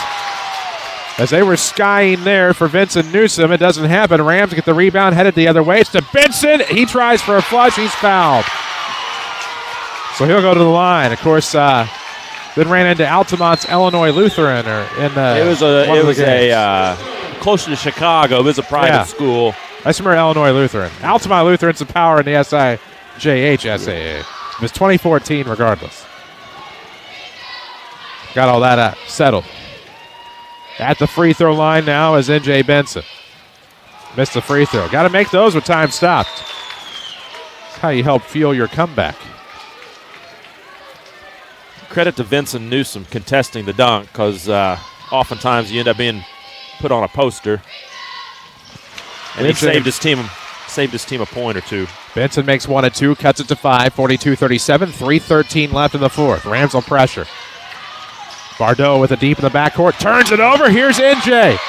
As they were skying there for Vincent Newsom, it doesn't happen. Rams get the rebound, headed the other way. It's to Benson. He tries for a flush. He's fouled. So he'll go to the line. Of course, then ran into Altamont's Illinois Lutheran. It was closer to Chicago. It was a private school. I just remember Illinois Lutheran. Altamont Lutheran's the power in the SIJH SAA. It was 2014 regardless. Got all that settled. At the free throw line now is N.J. Benson. Missed the free throw. Got to make those with time stopped. That's how you help fuel your comeback. Credit to Vincent Newsom contesting the dunk, because oftentimes you end up being put on a poster. And he saved his team a point or two. Benson makes 1 and 2, cuts it to 5, 42-37, 3:13 left in the fourth. Rams will pressure. Bardot with a deep in the backcourt, turns it over. Here's NJ.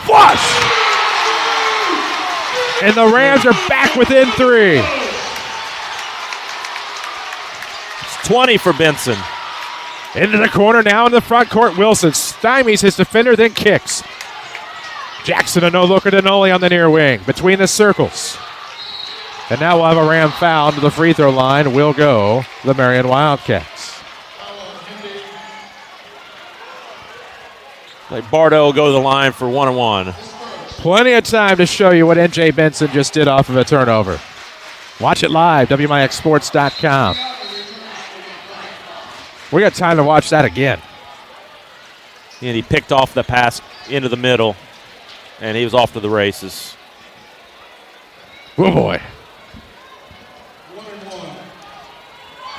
Flush! And the Rams are back within 3. It's 20 for Benson. Into the corner now in the front court. Wilson stymies his defender, then kicks. Jackson, a no-looker to Noli on the near wing. Between the circles. And now we'll have a Ram foul to the free throw line. Will go the Marion Wildcats. Bardo will go to the line for 1-1. Plenty of time to show you what N.J. Benson just did off of a turnover. Watch it live, WMIXsports.com. We got time to watch that again. And he picked off the pass into the middle, and he was off to the races. Oh, boy.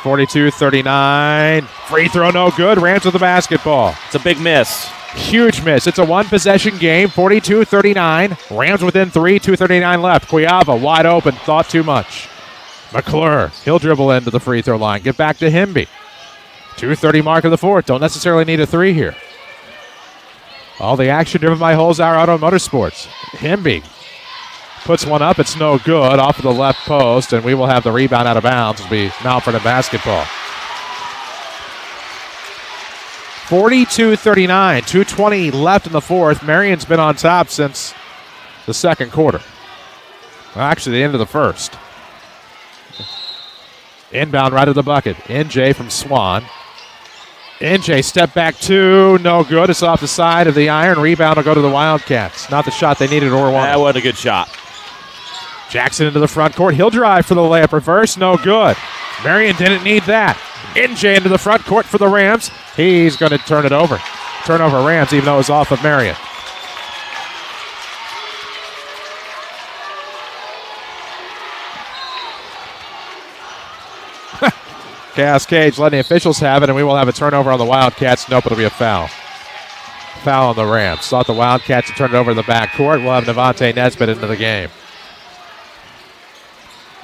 42-39. Free throw no good. Rams with the basketball. It's a big miss. Huge miss. It's a one-possession game, 42-39. Rams within 3, 2:39 left. Cuiava wide open, thought too much. McClure, he'll dribble into the free throw line. Get back to Himby. 2:30 mark of the fourth. Don't necessarily need a 3 here. All the action driven by Holzhauer Auto Motorsports. Himby puts one up. It's no good. Off of the left post, and we will have the rebound out of bounds. It'll be Mount Vernon basketball. 42-39, 2:20 left in the fourth. Marion's been on top since the second quarter. Well, actually, the end of the first. Inbound right of the bucket. NJ from Swan. NJ step back 2, no good. It's off the side of the iron. Rebound will go to the Wildcats. Not the shot they needed or wanted. That wasn't a good shot. Jackson into the front court. He'll drive for the layup. Reverse, no good. Marion didn't need that. NJ into the front court for the Rams. He's going to turn it over. Turnover Rams, even though it was off of Marion. Chaos Cage letting the officials have it, and we will have a turnover on the Wildcats. Nope, it'll be a foul. Foul on the Rams. Thought the Wildcats to turn it over in the backcourt. We'll have Devontae Nesbitt into the game.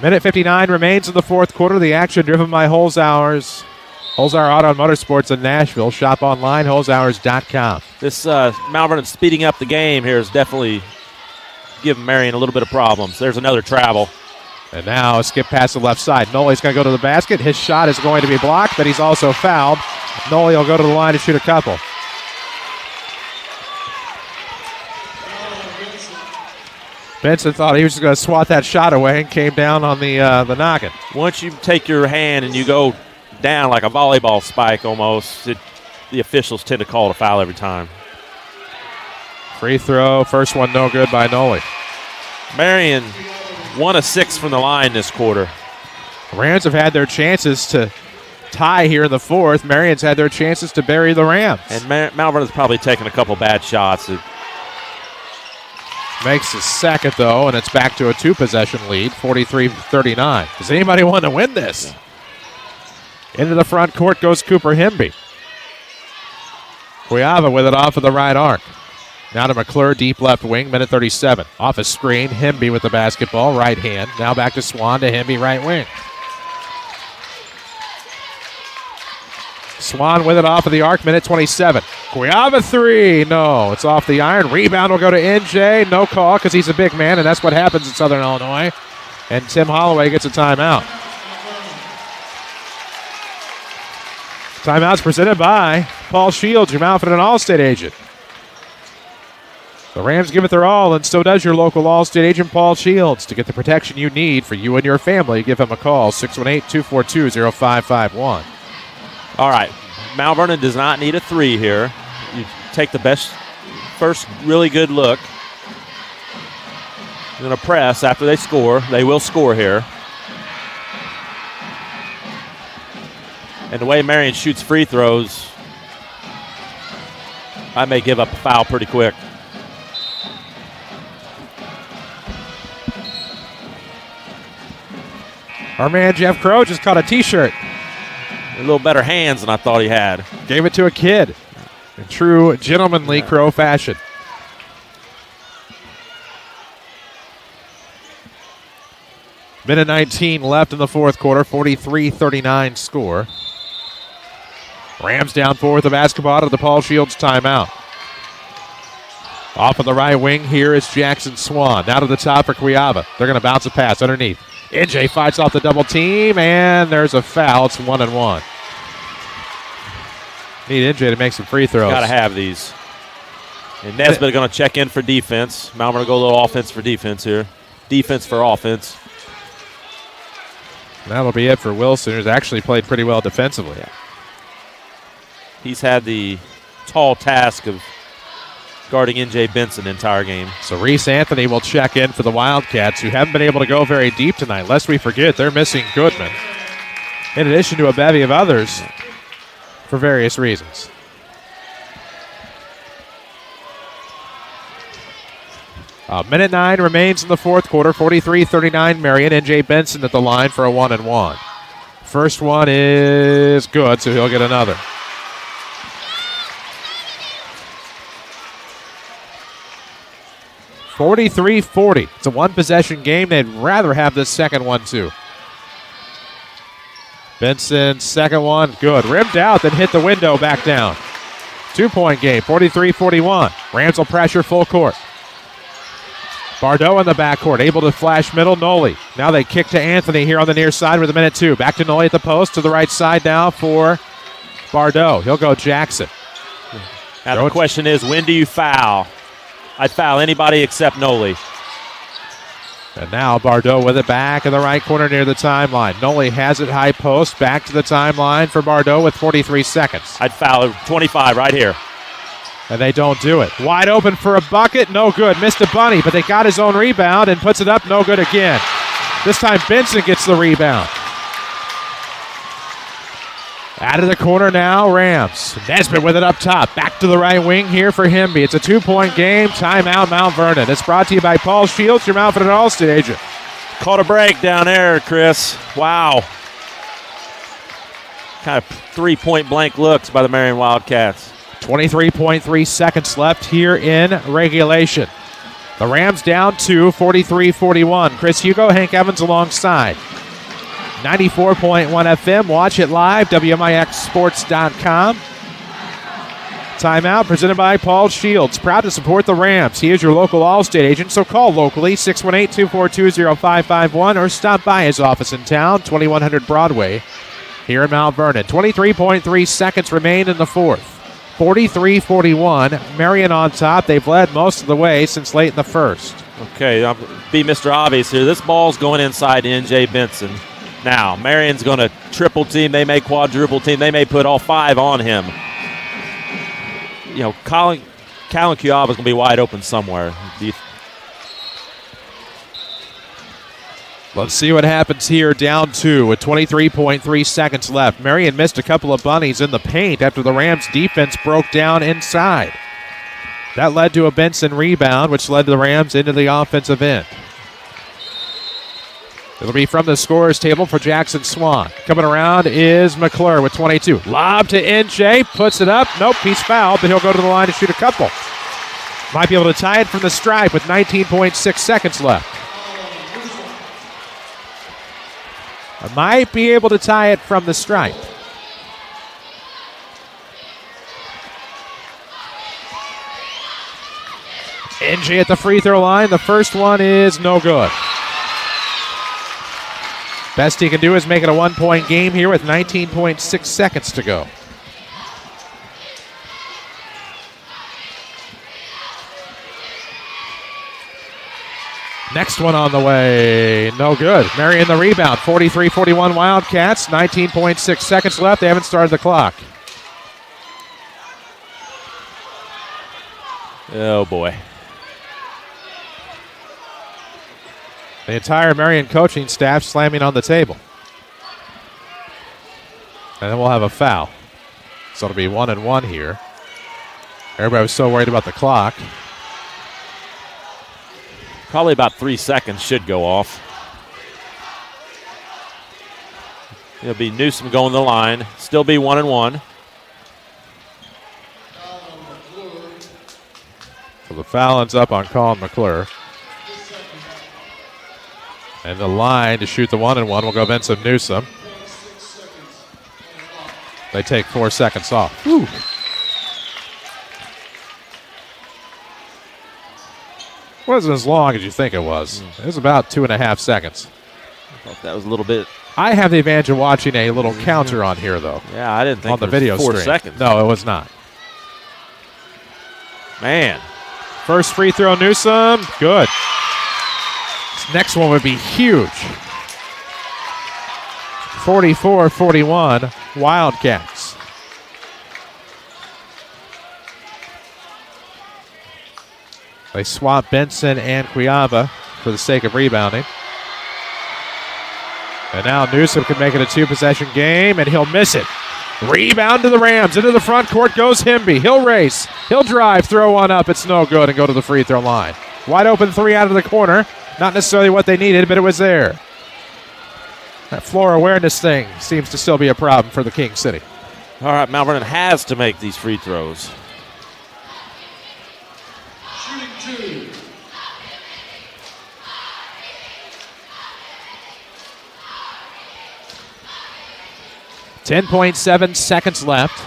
Minute 59 remains in the fourth quarter. The action driven by Holzhauer Auto and Motorsports in Nashville. Shop online, holzhauers.com. This Mount Vernon speeding up the game here is definitely giving Marion a little bit of problems. There's another travel. And now a skip past the left side. Noli's going to go to the basket. His shot is going to be blocked, but he's also fouled. Noli will go to the line to shoot a couple. Benson thought he was just going to swat that shot away and came down on the noggin. Once you take your hand and you go down like a volleyball spike almost, the officials tend to call it a foul every time. Free throw, first one no good by Noli. Marion 1 of 6 from the line this quarter. The Rams have had their chances to tie here in the fourth. Marion's had their chances to bury the Rams. And Mount Vernon's probably taken a couple bad shots. Makes the second, though, and it's back to a two-possession lead, 43-39. Does anybody want to win this? Into the front court goes Cooper Hemby. Cuiava with it off of the right arc. Now to McClure, deep left wing, minute 37. Off a screen, Hemby with the basketball, right hand. Now back to Swan to Hemby, right wing. Swan with it off of the arc, minute 27. Cuiava three, no, it's off the iron. Rebound will go to NJ, no call because he's a big man, and that's what happens in Southern Illinois. And Tim Holloway gets a timeout. Timeout's presented by Paul Shields, your Mountford and Allstate agent. The Rams give it their all, and so does your local Allstate agent, Paul Shields. To get the protection you need for you and your family, give him a call, 618-242-0551. All right, Mount Vernon does not need a three here. You take the first really good look. You're going to press after they score. They will score here. And the way Marion shoots free throws, I may give up a foul pretty quick. Our man Jeff Crow just caught a T-shirt. A little better hands than I thought he had. Gave it to a kid in true gentlemanly Crow fashion. Minute 19 left in the fourth quarter, 43-39 score. Rams down 4 with the basketball to the Paul Shields timeout. Off on the right wing, here is Jackson Swan. Now to the top for Cuiava. They're going to bounce a pass underneath. NJ fights off the double team, and there's a foul. It's 1-1. Need NJ to make some free throws. Got to have these. And Nesbitt going to check in for defense. Mount Vernon go a little offense for defense here. Defense for offense. That'll be it for Wilson, who's actually played pretty well defensively. Yeah. He's had the tall task of guarding NJ Benson the entire game. So Reese Anthony will check in for the Wildcats, who haven't been able to go very deep tonight. Lest we forget, they're missing Goodman, in addition to a bevy of others for various reasons. Minute 9 remains in the fourth quarter, 43-39 Marion. NJ Benson at the line for a 1-1. First one is good, so he'll get another. (43-40). It's a one-possession game. They'd rather have this second one, too. Benson, second one, good. Rimmed out, then hit the window, back down. 2-point game, 43-41. Rams will pressure full court. Bardot in the backcourt, able to flash middle. Noli. Now they kick to Anthony here on the near side with a minute 2. Back to Noli at the post, to the right side now for Bardot. He'll go Jackson. Now the question is, when do you foul? I'd foul anybody except Noli. And now Bardot with it back in the right corner near the timeline. Noli has it high post. Back to the timeline for Bardot with 43 seconds. I'd foul 25 right here. And they don't do it. Wide open for a bucket. No good. Missed a bunny, but they got his own rebound and puts it up. No good again. This time Benson gets the rebound. Out of the corner now, Rams. Nesbitt with it up top. Back to the right wing here for Hemby. It's a 2-point game. Timeout, Mount Vernon. It's brought to you by Paul Shields, your Mountford and Allstate agent. Caught a break down there, Chris. Wow. Kind of 3-point blank looks by the Marion Wildcats. 23.3 seconds left here in regulation. The Rams down 2, 43-41. Chris Hugo, Hank Evans alongside. 94.1 FM. Watch it live, WMIXsports.com. Timeout presented by Paul Shields. Proud to support the Rams. He is your local Allstate agent, so call locally, 618-242-0551, or stop by his office in town, 2100 Broadway, here in Mount Vernon. 23.3 seconds remain in the fourth. 43-41. Marion on top. They've led most of the way since late in the first. Okay, I'll be Mr. Obvious here. This ball's going inside to NJ Benson. Now, Marion's going to triple team. They may quadruple team. They may put all 5 on him. You know, Callan Cuiava is going to be wide open somewhere. Let's see what happens here. Down 2 with 23.3 seconds left. Marion missed a couple of bunnies in the paint after the Rams defense broke down inside. That led to a Benson rebound, which led the Rams into the offensive end. It'll be from the scorer's table for Jackson Swan. Coming around is McClure with 22. Lob to NJ, puts it up. Nope, he's fouled, but he'll go to the line to shoot a couple. Might be able to tie it from the stripe with 19.6 seconds left. Might be able to tie it from the stripe. NJ at the free throw line. The first one is no good. Best he can do is make it a 1-point game here with 19.6 seconds to go. Next one on the way. No good. Marion the rebound. 43-41 Wildcats. 19.6 seconds left. They haven't started the clock. Oh, boy. The entire Marion coaching staff slamming on the table. And then we'll have a foul. So it'll be 1-1 here. Everybody was so worried about the clock. Probably about 3 seconds should go off. It'll be Newsom going to the line. Still be 1-1. So the foul ends up on Colin McClure. And the line to shoot the 1-1 will go Vincent Newsom. They take 4 seconds off. Whew. Wasn't as long as you think it was. It was about 2.5 seconds. I thought that was a little bit. I have the advantage of watching a little counter on here, though. Yeah, I didn't think on the it was video 4 stream. seconds. No, it was not. Man. First free throw, Newsom. Good. This next one would be huge. 44-41 Wildcats. They swap Benson and Cuiava for the sake of rebounding. And now Newsom can make it a 2-possession game, and he'll miss it. Rebound to the Rams. Into the front court goes Himby. He'll race. He'll drive. Throw one up. It's no good and go to the free throw line. Wide open 3 out of the corner. Not necessarily what they needed, but it was there. That floor awareness thing seems to still be a problem for the King City. All right, Mount Vernon has to make these free throws. Shooting 2. .7 seconds left.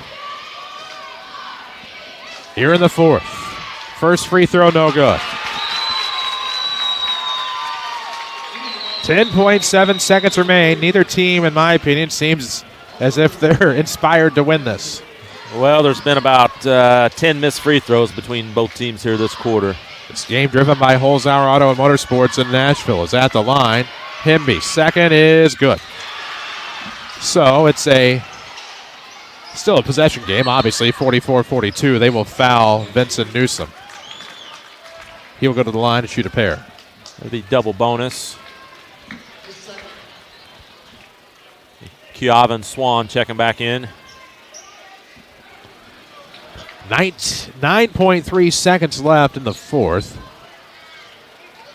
Here in the fourth. First free throw, no good. 10.7 seconds remain. Neither team, in my opinion, seems as if they're inspired to win this. Well, there's been about 10 missed free throws between both teams here this quarter. This game driven by Holzhauer Auto and Motorsports in Nashville is at the line. Himby, second is good. So it's still a possession game, obviously, 44-42. They will foul Vincent Newsom. He will go to the line to shoot a pair. That'll be double bonus. Cuiava and Swan checking back in. 9.3 seconds left in the fourth.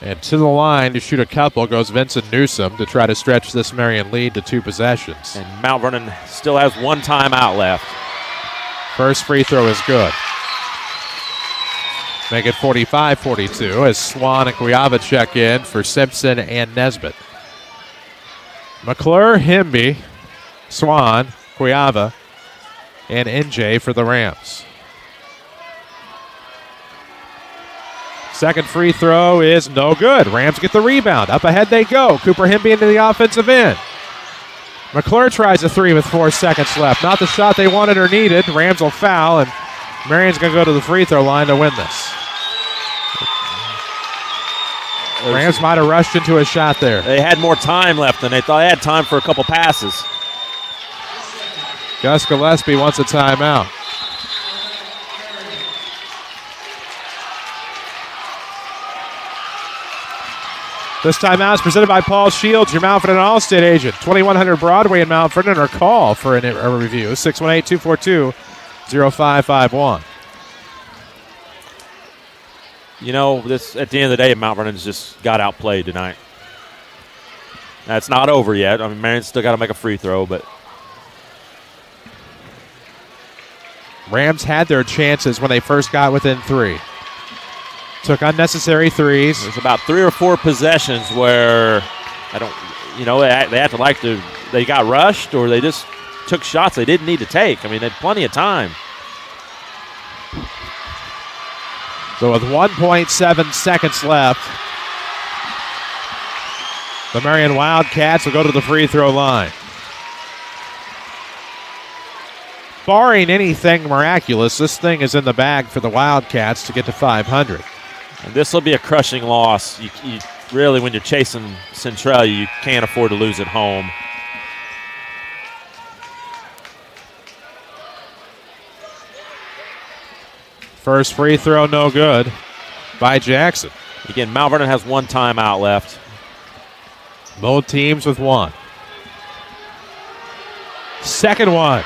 And to the line to shoot a couple goes Vincent Newsom to try to stretch this Marion lead to 2 possessions. And Mount Vernon still has 1 timeout left. First free throw is good. Make it 45-42 as Swan and Cuiava check in for Simpson and Nesbitt. McClure, Himby, Swan, Cuiava, and NJ for the Rams. Second free throw is no good. Rams get the rebound. Up ahead they go. Cooper Himby into the offensive end. McClure tries a 3 with 4 seconds left. Not the shot they wanted or needed. Rams will foul, and Marion's going to go to the free throw line to win this. Rams might have rushed into a shot there. They had more time left than they thought. They had time for a couple passes. Gus Gillespie wants a timeout. This timeout is presented by Paul Shields, your Mount Vernon Allstate agent. 2100 Broadway in Mount Vernon, or call for a review, 618-242-0551. this at the end of the day, Mount Vernon's just got outplayed tonight. That's not over yet. I mean, Marion's still got to make a free throw, but Rams had their chances when they first got within 3. Took unnecessary threes. There's about 3 or 4 possessions where they got rushed or they just took shots they didn't need to take. I mean, they had plenty of time. So with 1.7 seconds left, the Marion Wildcats will go to the free throw line. Barring anything miraculous, this thing is in the bag for the Wildcats to get to 500. And this will be a crushing loss. You really, when you're chasing Centralia, you can't afford to lose at home. First free throw, no good by Jackson. Again, Mount Vernon has 1 timeout left. Both teams with 1. Second one.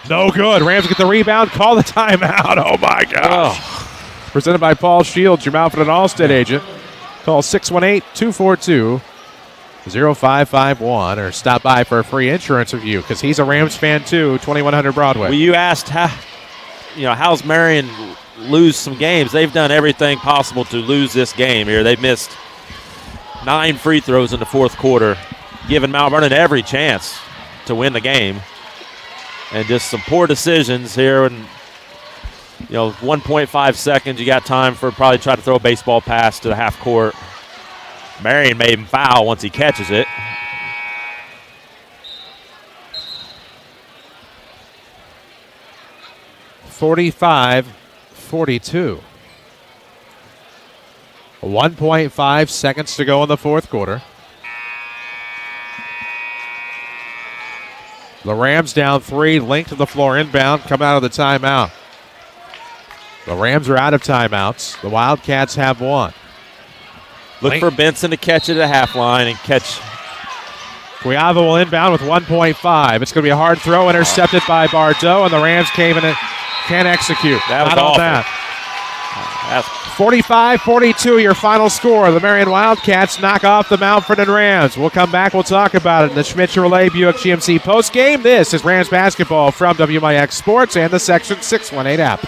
No good. Rams get the rebound. Call the timeout. Oh, my gosh. Presented by Paul Shields, your Mount Vernon Allstate agent. Call 618-242-0551 or stop by for a free insurance review because he's a Rams fan too, 2100 Broadway. Well, you asked how's Marion lose some games? They've done everything possible to lose this game here. They've missed 9 free throws in the fourth quarter, giving Mount Vernon every chance to win the game. And just some poor decisions here. And 1.5 seconds, you got time for probably try to throw a baseball pass to the half court. Marion made him foul once he catches it. (45-42). 1.5 seconds to go in the fourth quarter. The Rams down 3, linked to the floor inbound, come out of the timeout. The Rams are out of timeouts. The Wildcats have 1. Look for Benson to catch it at the half line and catch. Cuiava will inbound with 1.5. It's going to be a hard throw, intercepted by Bardot, and the Rams came in and can't execute. That was Not awful. on that. 45-42, your final score. The Marion Wildcats knock off the Mount Vernon Rams. We'll come back. We'll talk about it in the Schmidt Chevrolet Buick GMC postgame. This is Rams basketball from WMIX Sports and the Section 618 app.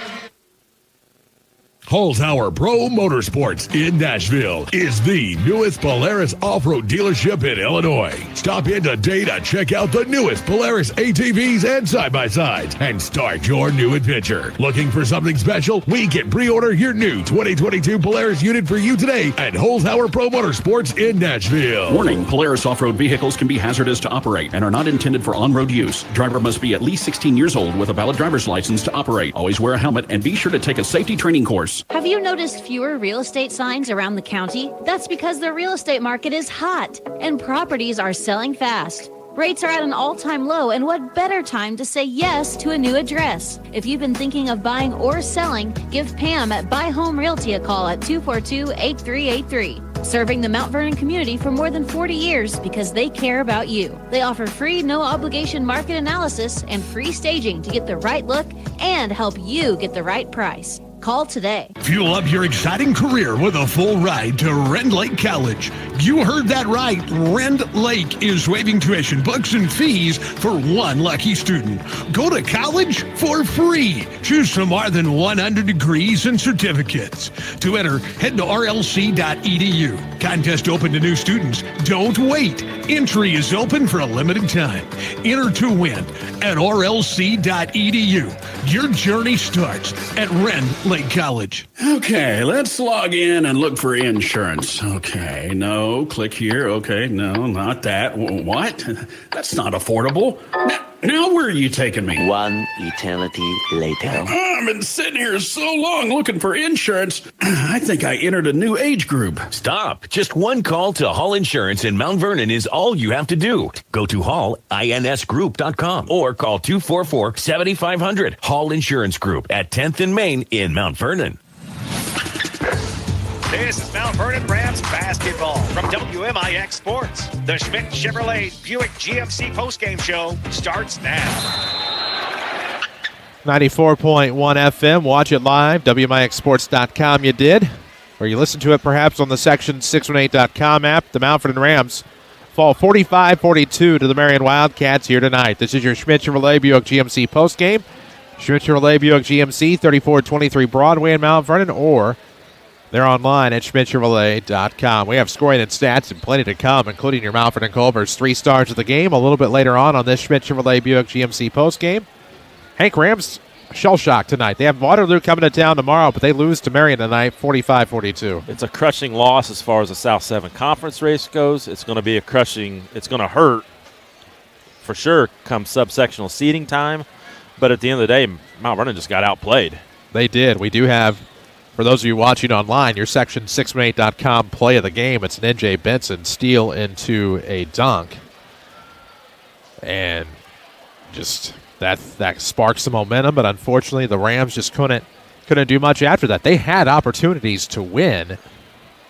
Holzhauer Pro Motorsports in Nashville is the newest Polaris off-road dealership in Illinois. Stop in today to check out the newest Polaris ATVs and side-by-sides and start your new adventure. Looking for something special? We can pre-order your new 2022 Polaris unit for you today at Holzhauer Pro Motorsports in Nashville. Warning, Polaris off-road vehicles can be hazardous to operate and are not intended for on-road use. Driver must be at least 16 years old with a valid driver's license to operate. Always wear a helmet and be sure to take a safety training course. Have you noticed fewer real estate signs around the county? That's because the real estate market is hot and properties are selling fast. Rates are at an all-time low, and what better time to say yes to a new address? If you've been thinking of buying or selling, give Pam at Buy Home Realty a call at 242-8383. Serving the Mount Vernon community for more than 40 years because they care about you. They offer free, no-obligation market analysis and free staging to get the right look and help you get the right price. Call today. Fuel up your exciting career with a full ride to Rend Lake College. You heard that right. Rend Lake is waiving tuition, books, and fees for one lucky student. Go to college for free. Choose from more than 100 degrees and certificates. To enter, head to rlc.edu. Contest open to new students. Don't wait. Entry is open for a limited time. Enter to win at rlc.edu. Your journey starts at Rend Lake College. Okay, let's log in and look for insurance. Okay, no, click here. Okay, no, not that. What? That's not affordable. Now where are you taking me? One eternity later. I've been sitting here so long looking for insurance. I think I entered a new age group. Stop. Just one call to Hall Insurance in Mount Vernon is all you have to do. Go to hallinsgroup.com or call 244-7500. Hall Insurance Group at 10th and Main in Mount Vernon. This is Mount Vernon Rams basketball from WMIX Sports. The Schmidt Chevrolet Buick GMC postgame show starts now. 94.1 FM. Watch it live. WMIXsports.com. You did. or you listen to it perhaps on the Section618.com app. The Mount Vernon Rams fall 45-42 to the Marion Wildcats here tonight. This is your Schmidt Chevrolet Buick GMC postgame. Schmidt Chevrolet Buick GMC, 3423 Broadway in Mount Vernon, or they're online at schmidtchevrolet.com. We have scoring and stats and plenty to come, including your Mount Vernon Culver's 3 stars of the game a little bit later on this Schmidt Chevrolet Buick GMC postgame. Hank, Rams shell shock tonight. They have Waterloo coming to town tomorrow, but they lose to Marion tonight, 45-42. It's a crushing loss as far as the South 7 Conference race goes. It's going to be it's going to hurt for sure come subsectional seeding time. But at the end of the day, Mount Vernon just got outplayed. They did. We do have, for those of you watching online, your Section618.com play of the game. It's an N.J. Benson steal into a dunk. And just that sparks some momentum, but unfortunately the Rams just couldn't do much after that. They had opportunities to win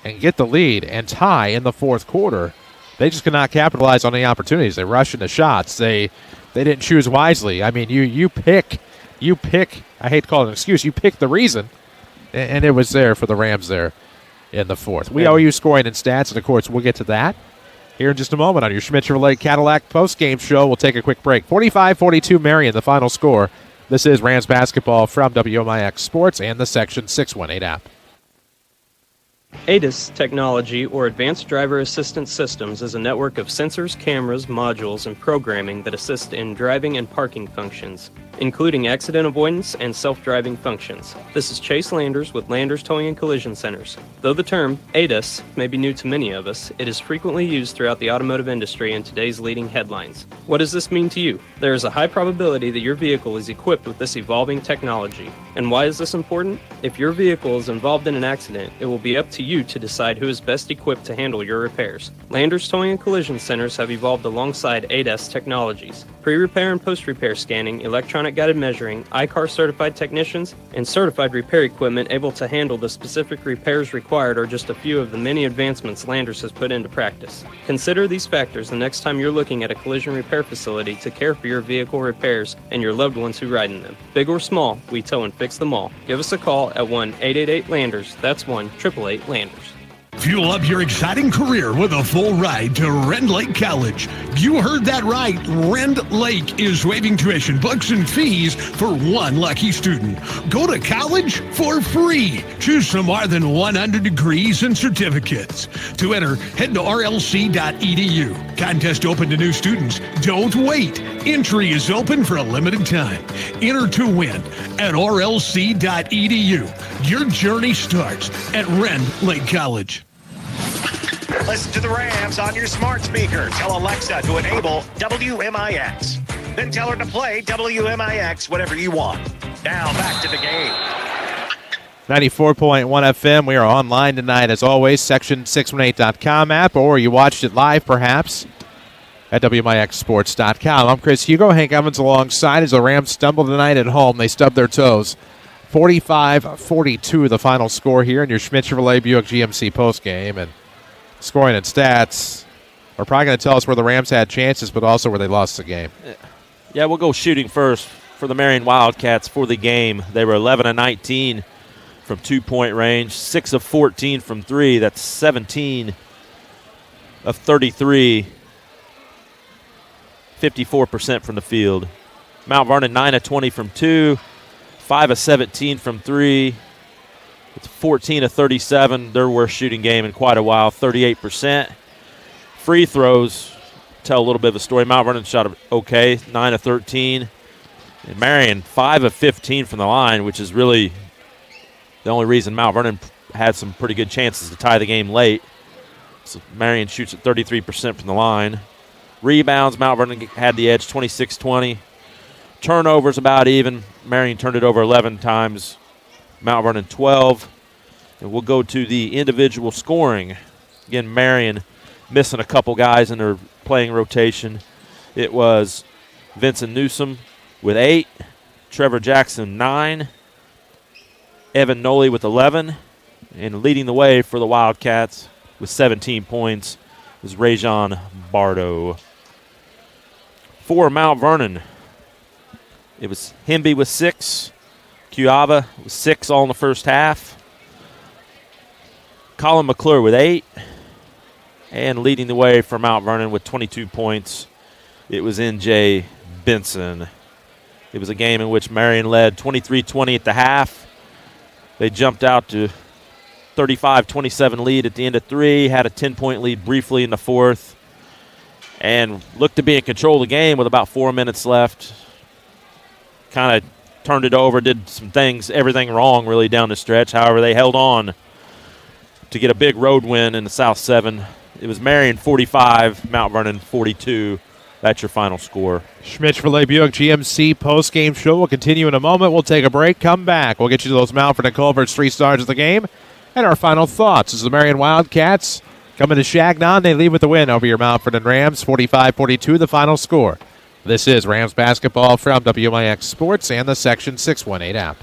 and get the lead and tie in the fourth quarter. They just could not capitalize on the opportunities. They rushed into shots. They didn't choose wisely. I mean, you pick, I hate to call it an excuse, you pick the reason, and it was there for the Rams there in the fourth. We owe you scoring and stats, and of course we'll get to that here in just a moment on your Schmidt Chevrolet Cadillac post-game show. We'll take a quick break. 45-42 Marion, the final score. This is Rams basketball from WMIX Sports and the Section 618 app. ADAS technology, or Advanced Driver Assistance Systems, is a network of sensors, cameras, modules, and programming that assist in driving and parking functions, including accident avoidance and self-driving functions. This is Chase Landers with Landers Towing and Collision Centers. Though the term ADAS may be new to many of us, it is frequently used throughout the automotive industry in today's leading headlines. What does this mean to you? There is a high probability that your vehicle is equipped with this evolving technology. And why is this important? If your vehicle is involved in an accident, it will be up to you to decide who is best equipped to handle your repairs. Landers Towing and Collision Centers have evolved alongside ADAS technologies. Pre-repair and post-repair scanning, electronic guided measuring, ICAR certified technicians, and certified repair equipment able to handle the specific repairs required are just a few of the many advancements Landers has put into practice. Consider these factors the next time you're looking at a collision repair facility to care for your vehicle repairs and your loved ones who ride in them. Big or small, we tow and fix them all. Give us a call at 1-888-LANDERS. That's 1-888-LANDERS. Fuel up your exciting career with a full ride to Rend Lake College. You heard that right. Rend Lake is waiving tuition, books, and fees for one lucky student. Go to college for free. Choose from more than 100 degrees and certificates. To enter, head to rlc.edu. Contest open to new students. Don't wait. Entry is open for a limited time. Enter to win at rlc.edu. Your journey starts at Rend Lake College. Listen to the Rams on your smart speaker. Tell Alexa to enable WMIX. Then tell her to play WMIX whenever you want. Now back to the game. 94.1 FM. We are online tonight, as always, Section618.com app, or you watched it live, perhaps, at WMIXsports.com. I'm Chris Hugo. Hank Evans alongside as the Rams stumble tonight at home. They stub their toes. 45-42 the final score here in your Schmidt Chevrolet Buick GMC postgame. And scoring and stats are probably going to tell us where the Rams had chances, but also where they lost the game. Yeah, we'll go shooting first for the Marion Wildcats for the game. They were 11-19 from two-point range, 6 of 14 from three. That's 17 of 33, 54% from the field. Mount Vernon 9 of 20 from two, 5 of 17 from three. It's 14 of 37, their worst shooting game in quite a while, 38%. Free throws tell a little bit of a story. Mount Vernon shot okay, 9 of 13. And Marion, 5 of 15 from the line, which is really the only reason Mount Vernon had some pretty good chances to tie the game late. So Marion shoots at 33% from the line. Rebounds, Mount Vernon had the edge, 26-20. Turnovers about even. Marion turned it over 11 times. Mount Vernon 12. And we'll go to the individual scoring. Again, Marion missing a couple guys in their playing rotation. It was Vincent Newsom with 8, Trevor Jackson 9, Evan Noley with 11, and leading the way for the Wildcats with 17 points is Rajon Bardo. For Mount Vernon, it was Hemby with 6, Cuava with 6 all in the first half. Colin McClure with 8. And leading the way for Mount Vernon with 22 points, it was N.J. Benson. It was a game in which Marion led 23-20 at the half. They jumped out to 35-27 lead at the end of 3, had a 10-point lead briefly in the 4th, and looked to be in control of the game with about 4 minutes left. Kind of turned it over, did some things, everything wrong really down the stretch. However, they held on to get a big road win in the South 7. It was Marion 45, Mount Vernon 42. That's your final score. Schmidt Chevrolet Buick GMC post-game show will continue in a moment. We'll take a break, come back. We'll get you to those Mountford and Culver's 3 stars of the game. And our final thoughts as the Marion Wildcats coming to Chagnon. They leave with the win over your Mountford and Rams, 45-42, the final score. This is Rams basketball from WMIX Sports and the Section 618 app.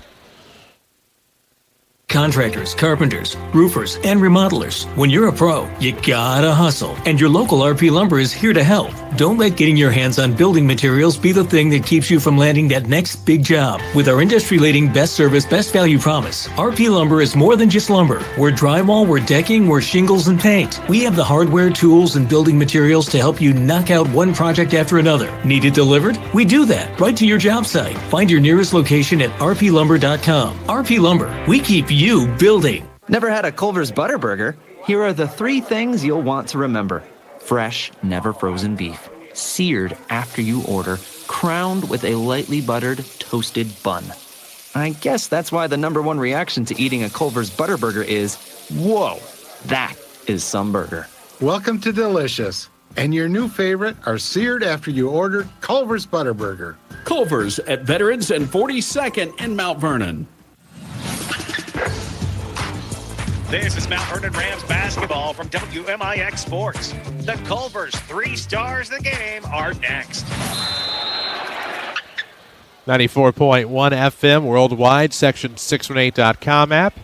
Contractors, carpenters, roofers, and remodelers. When you're a pro, you gotta hustle. And your local RP Lumber is here to help. Don't let getting your hands on building materials be the thing that keeps you from landing that next big job. With our industry-leading best service, best value promise, RP Lumber is more than just lumber. We're drywall, we're decking, we're shingles and paint. We have the hardware, tools, and building materials to help you knock out one project after another. Need it delivered? We do that right to your job site. Find your nearest location at rplumber.com. RP Lumber, we keep you building. Never had a Culver's Butterburger? Here are the 3 things you'll want to remember. Fresh, never frozen beef. Seared after you order. Crowned with a lightly buttered, toasted bun. I guess that's why the #1 reaction to eating a Culver's Butterburger is, whoa, that is some burger. Welcome to Delicious. And your new favorite are seared after you order Culver's Butterburger. Culver's at Veterans and 42nd in Mount Vernon. This is Mount Vernon Rams basketball from WMIX Sports. The Culver's 3 stars of the game are next. 94.1 FM worldwide, section 618.com app.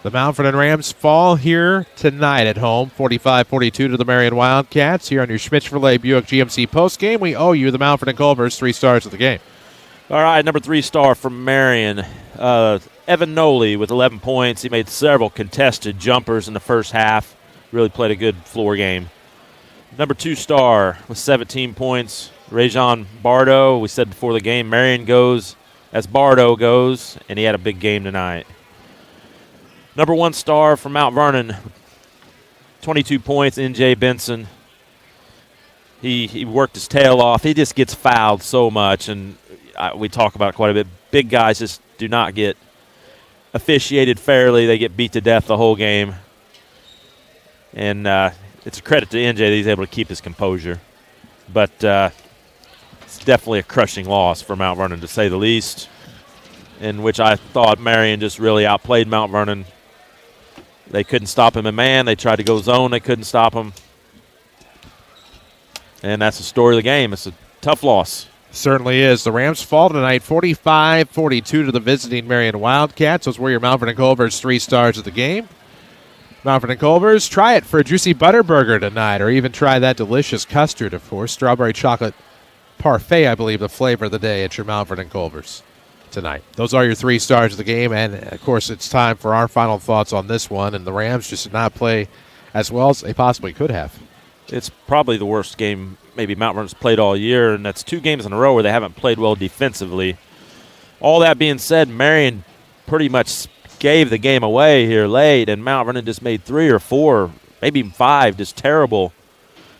The Mount Vernon Rams fall here tonight at home, 45-42 to the Marion Wildcats. Here on your Schmidt Chevrolet Buick GMC postgame, we owe you the Mount Vernon Culver's 3 stars of the game. All right, number 3 star from Marion, Evan Noley with 11 points. He made several contested jumpers in the first half. Really played a good floor game. Number 2 star with 17 points, Rajon Bardo. We said before the game, Marion goes as Bardo goes, and he had a big game tonight. Number 1 star from Mount Vernon, 22 points, N.J. Benson. He worked his tail off. He just gets fouled so much, and we talk about it quite a bit. Big guys just do not get officiated fairly. They get beat to death the whole game. And it's a credit to NJ that he's able to keep his composure. But it's definitely a crushing loss for Mount Vernon, to say the least, in which I thought Marion just really outplayed Mount Vernon. They couldn't stop him in man. They tried to go zone. They couldn't stop him. And that's the story of the game. It's a tough loss. Certainly is. The Rams fall tonight 45-42 to the visiting Marion Wildcats. Those were your Mount Vernon Culver's 3 stars of the game. Mount Vernon Culver's, try it for a juicy Butterburger tonight, or even try that delicious custard, of course. Strawberry chocolate parfait, I believe, the flavor of the day at your Mount Vernon Culver's tonight. Those are your 3 stars of the game, and, of course, it's time for our final thoughts on this one, and the Rams just did not play as well as they possibly could have. It's probably the worst game maybe Mount Vernon's played all year, and that's 2 games in a row where they haven't played well defensively. All that being said, Marion pretty much gave the game away here late, and Mount Vernon just made 3 or 4, maybe even 5, just terrible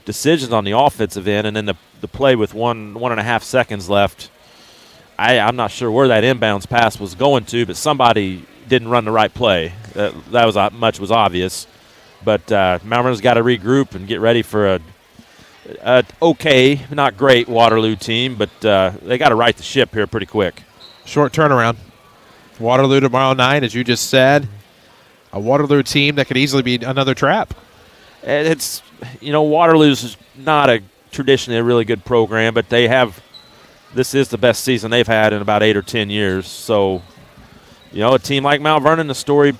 decisions on the offensive end, and then the play with 1.5 seconds left. I'm not sure where that inbounds pass was going to, but somebody didn't run the right play. That was much was obvious. But Mount Vernon's got to regroup and get ready for a okay, not great Waterloo team, but they got to right the ship here pretty quick. Short turnaround. Waterloo tomorrow night, as you just said. A Waterloo team that could easily be another trap. It's, Waterloo's not traditionally a really good program, but this is the best season they've had in about 8 or 10 years. So, a team like Mount Vernon, a story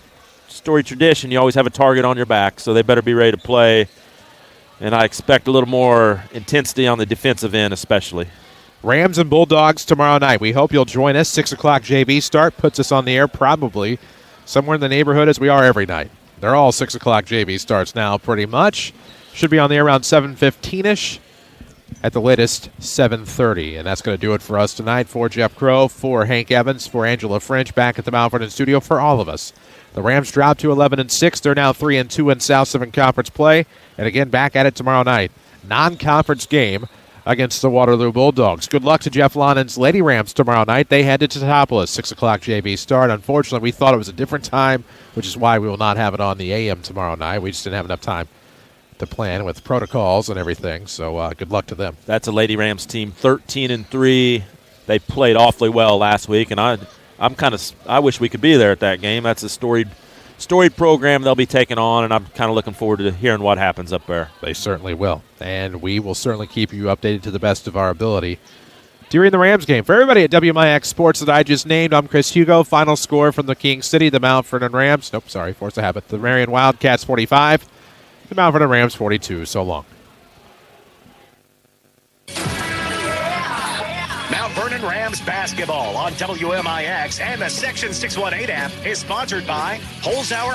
tradition, you always have a target on your back, so they better be ready to play. And I expect a little more intensity on the defensive end especially. Rams and Bulldogs tomorrow night. We hope you'll join us. 6 o'clock JV start puts us on the air probably somewhere in the neighborhood as we are every night. They're all 6 o'clock JV starts now pretty much. Should be on the air around 7:15-ish. At the latest, 7:30. And that's going to do it for us tonight. For Jeff Crow, for Hank Evans, for Angela French back at the Mount Vernon studio, for all of us. The Rams dropped to 11-6. They're now 3-2 in South 7 Conference play. And again, back at it tomorrow night. Non-conference game against the Waterloo Bulldogs. Good luck to Jeff Lonnan's Lady Rams tomorrow night. They head to Teutopolis, 6 o'clock JV start. Unfortunately, we thought it was a different time, which is why we will not have it on the AM tomorrow night. We just didn't have enough time to plan with protocols and everything. So good luck to them. That's a Lady Rams team, 13-3. They played awfully well last week, and I wish we could be there at that game. That's a storied program they'll be taking on, and I'm kind of looking forward to hearing what happens up there. They certainly will, and we will certainly keep you updated to the best of our ability during the Rams game. For everybody at WMIX Sports that I just named, I'm Chris Hugo. Final score from the King City, the Mount Vernon Rams. Force a habit. The Marion Wildcats 45. The Mount Vernon Rams 42. So long. Mount Vernon Rams basketball on WMIX and the Section 618 app is sponsored by Holzhauer